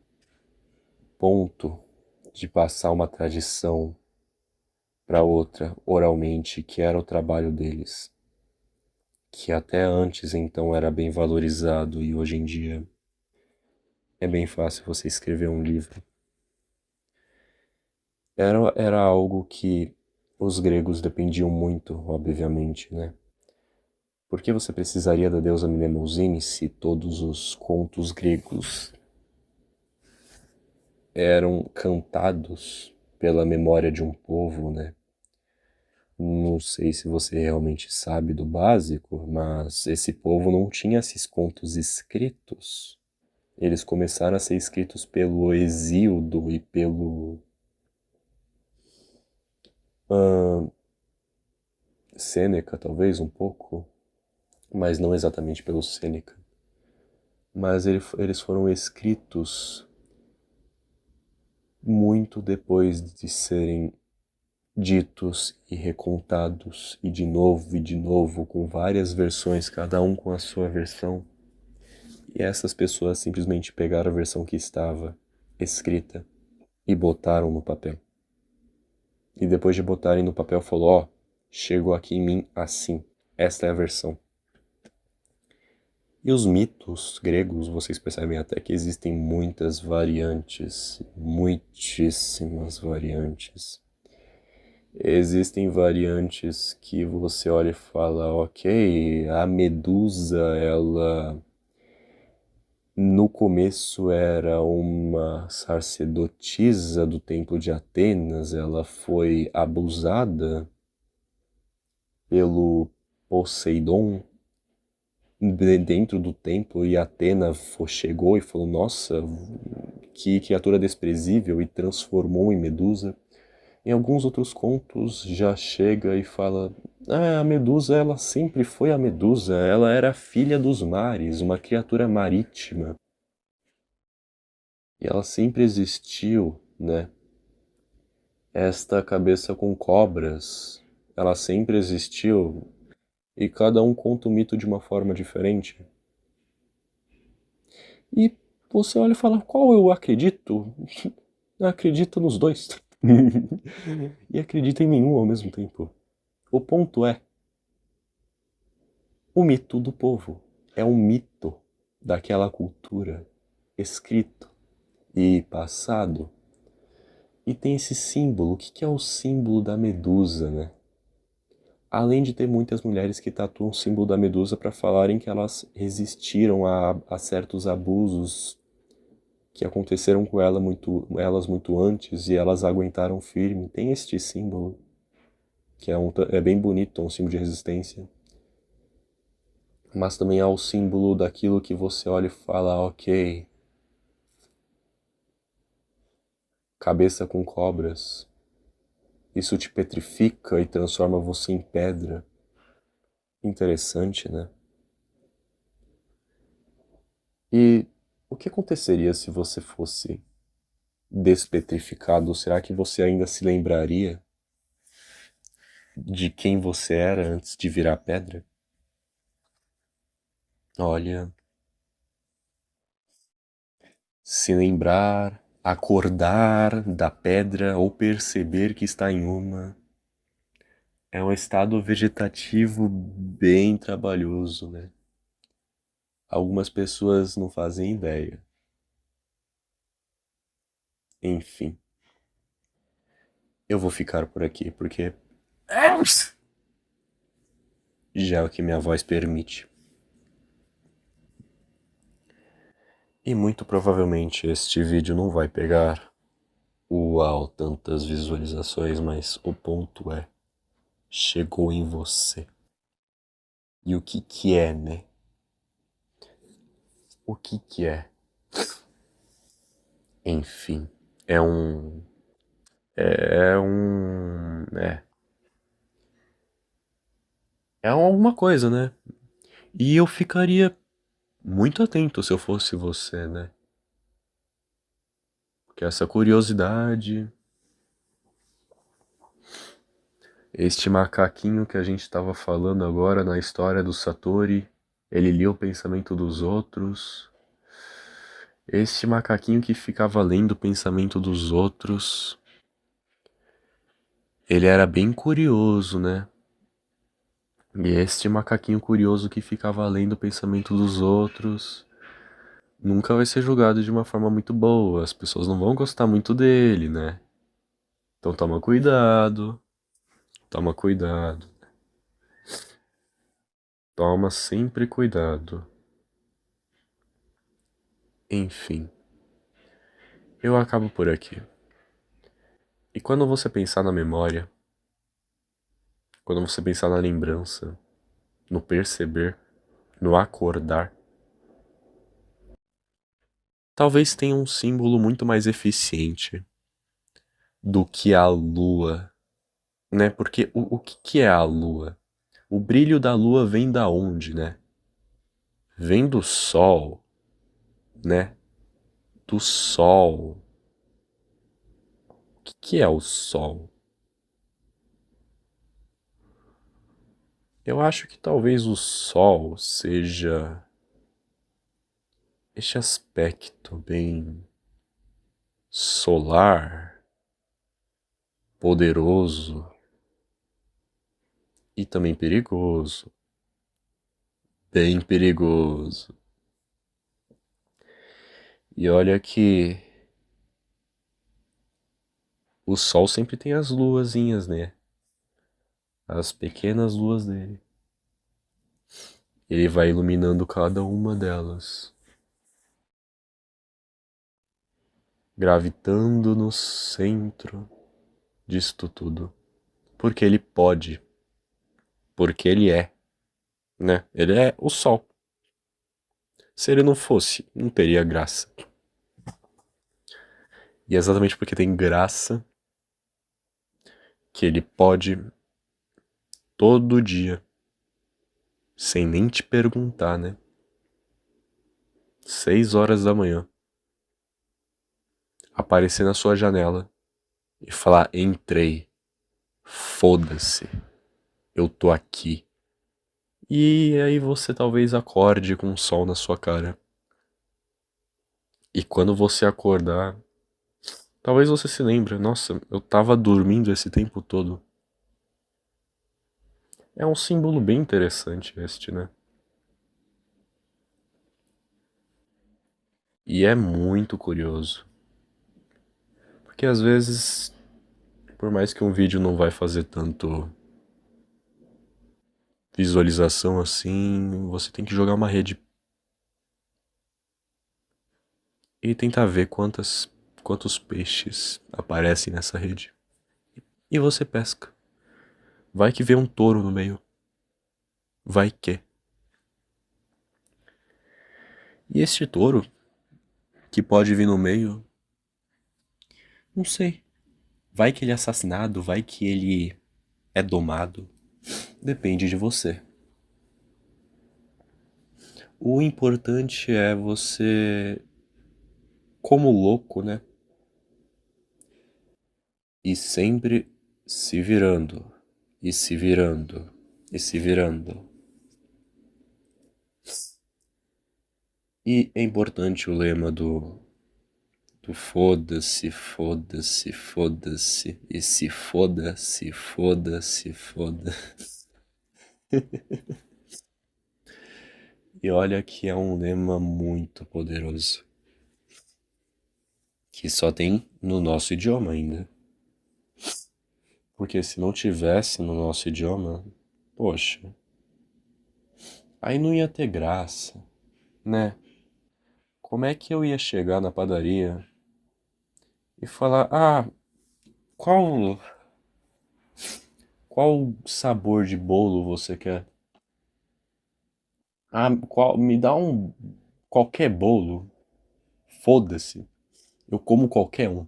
[SPEAKER 1] ponto de passar uma tradição para outra oralmente, que era o trabalho deles, que até antes então era bem valorizado e hoje em dia é bem fácil você escrever um livro. Era algo que os gregos dependiam muito, obviamente, né? Por que você precisaria da deusa Mnemosyne se todos os contos gregos eram cantados pela memória de um povo, né? Não sei se você realmente sabe do básico, mas esse povo não tinha esses contos escritos. Eles começaram a ser escritos pelo Hesíodo e pelo Sêneca, talvez um pouco, mas não exatamente pelo Sêneca. Mas eles foram escritos muito depois de serem ditos e recontados, e de novo, com várias versões, cada um com a sua versão. E essas pessoas simplesmente pegaram a versão que estava escrita e botaram no papel. E depois de botarem no papel, falou: ó, chegou aqui em mim assim, esta é a versão. E os mitos gregos, vocês percebem até que existem muitas variantes, muitíssimas variantes. Existem variantes que você olha e fala, ok, a Medusa, ela no começo era uma sacerdotisa do templo de Atenas, ela foi abusada pelo Poseidon dentro do templo e Atena chegou e falou: Nossa, que criatura desprezível, e transformou em Medusa. Em alguns outros contos já chega e fala: Ah, a Medusa, ela sempre foi a Medusa, ela era a filha dos mares, uma criatura marítima. E ela sempre existiu, né? Esta cabeça com cobras, ela sempre existiu, e cada um conta o mito de uma forma diferente. E você olha e fala: Qual eu acredito? Eu acredito nos dois. E acredita em nenhum ao mesmo tempo. O ponto é o mito do povo. É um mito daquela cultura escrito e passado. E tem esse símbolo. O que é o símbolo da Medusa, né? Além de ter muitas mulheres que tatuam o símbolo da Medusa para falarem que elas resistiram a certos abusos que aconteceram com elas muito antes e elas aguentaram firme. Tem este símbolo, que é bem bonito, é um símbolo de resistência. Mas também há o símbolo daquilo que você olha e fala: Ok, cabeça com cobras, isso te petrifica e transforma você em pedra. Interessante, né? E o que aconteceria se você fosse despetrificado? Será que você ainda se lembraria de quem você era antes de virar pedra? Olha, se lembrar, acordar da pedra ou perceber que está em uma, é um estado vegetativo bem trabalhoso, né? Algumas pessoas não fazem ideia. Enfim, eu vou ficar por aqui porque já é o que minha voz permite. E muito provavelmente este vídeo não vai pegar uau, tantas visualizações, mas o ponto é, chegou em você. E o que que é, né? O que que é? Enfim, é um... É um... É alguma coisa, né? E eu ficaria muito atento se eu fosse você, né? Porque essa curiosidade... Este macaquinho que a gente estava falando agora na história do Satori, ele lia o pensamento dos outros. Este macaquinho que ficava lendo o pensamento dos outros, ele era bem curioso, né? E este macaquinho curioso que ficava lendo o pensamento dos outros nunca vai ser julgado de uma forma muito boa. As pessoas não vão gostar muito dele, né? Então toma cuidado, toma cuidado, toma sempre cuidado. Enfim, eu acabo por aqui. E quando você pensar na memória, quando você pensar na lembrança, no perceber, no acordar, talvez tenha um símbolo muito mais eficiente do que a lua, né? Porque o que é a lua? O brilho da lua vem da onde, né? Vem do sol, né? Do sol. O que é o sol? Eu acho que talvez o sol seja este aspecto bem solar, poderoso e também perigoso. Bem perigoso. E olha que o sol sempre tem as luazinhas, né? As pequenas luas dele. Ele vai iluminando cada uma delas, gravitando no centro disto tudo. Porque ele pode. Porque ele é, né? Ele é o sol. Se ele não fosse, não teria graça. E é exatamente porque tem graça que ele pode todo dia, sem nem te perguntar, né? 6 horas da manhã, aparecer na sua janela e falar: entrei, foda-se, eu tô aqui. E aí você talvez acorde com o sol na sua cara. E quando você acordar, talvez você se lembre: nossa, eu tava dormindo esse tempo todo. É um símbolo bem interessante este, né? E é muito curioso. Porque às vezes, por mais que um vídeo não vai fazer tanto visualização assim, você tem que jogar uma rede e tentar ver quantos peixes aparecem nessa rede. E você pesca. Vai que vê um touro no meio. Vai que. E este touro, que pode vir no meio, não sei. Vai que ele é assassinado, vai que ele é domado. Depende de você. O importante é você, como louco, né? E sempre se virando, e se virando, e se virando. E é importante o lema do foda-se, foda-se, foda-se, e se foda, se foda, se foda. E olha que é um lema muito poderoso, que só tem no nosso idioma ainda. Porque se não tivesse no nosso idioma, poxa, aí não ia ter graça, né? Como é que eu ia chegar na padaria e falar: ah, qual qual sabor de bolo você quer? Ah, me dá um qualquer bolo. Foda-se. Eu como qualquer um.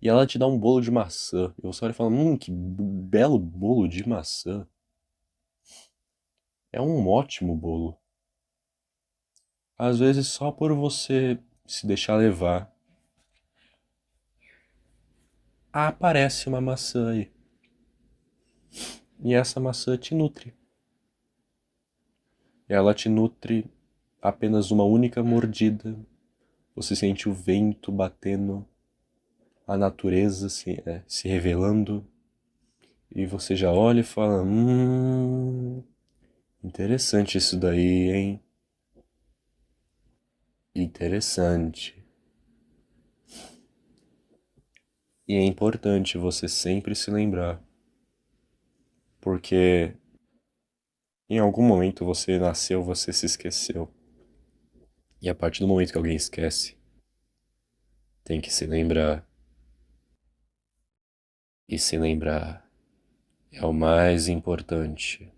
[SPEAKER 1] E ela te dá um bolo de maçã. E você olha e fala: que belo bolo de maçã. É um ótimo bolo. Às vezes só por você se deixar levar, aparece uma maçã aí. E essa maçã te nutre. Ela te nutre apenas uma única mordida. Você sente o vento batendo, a natureza se revelando. E você já olha e fala: interessante isso daí, hein? Interessante. E é importante você sempre se lembrar, porque em algum momento você nasceu, você se esqueceu. E a partir do momento que alguém esquece, tem que se lembrar. E se lembrar é o mais importante.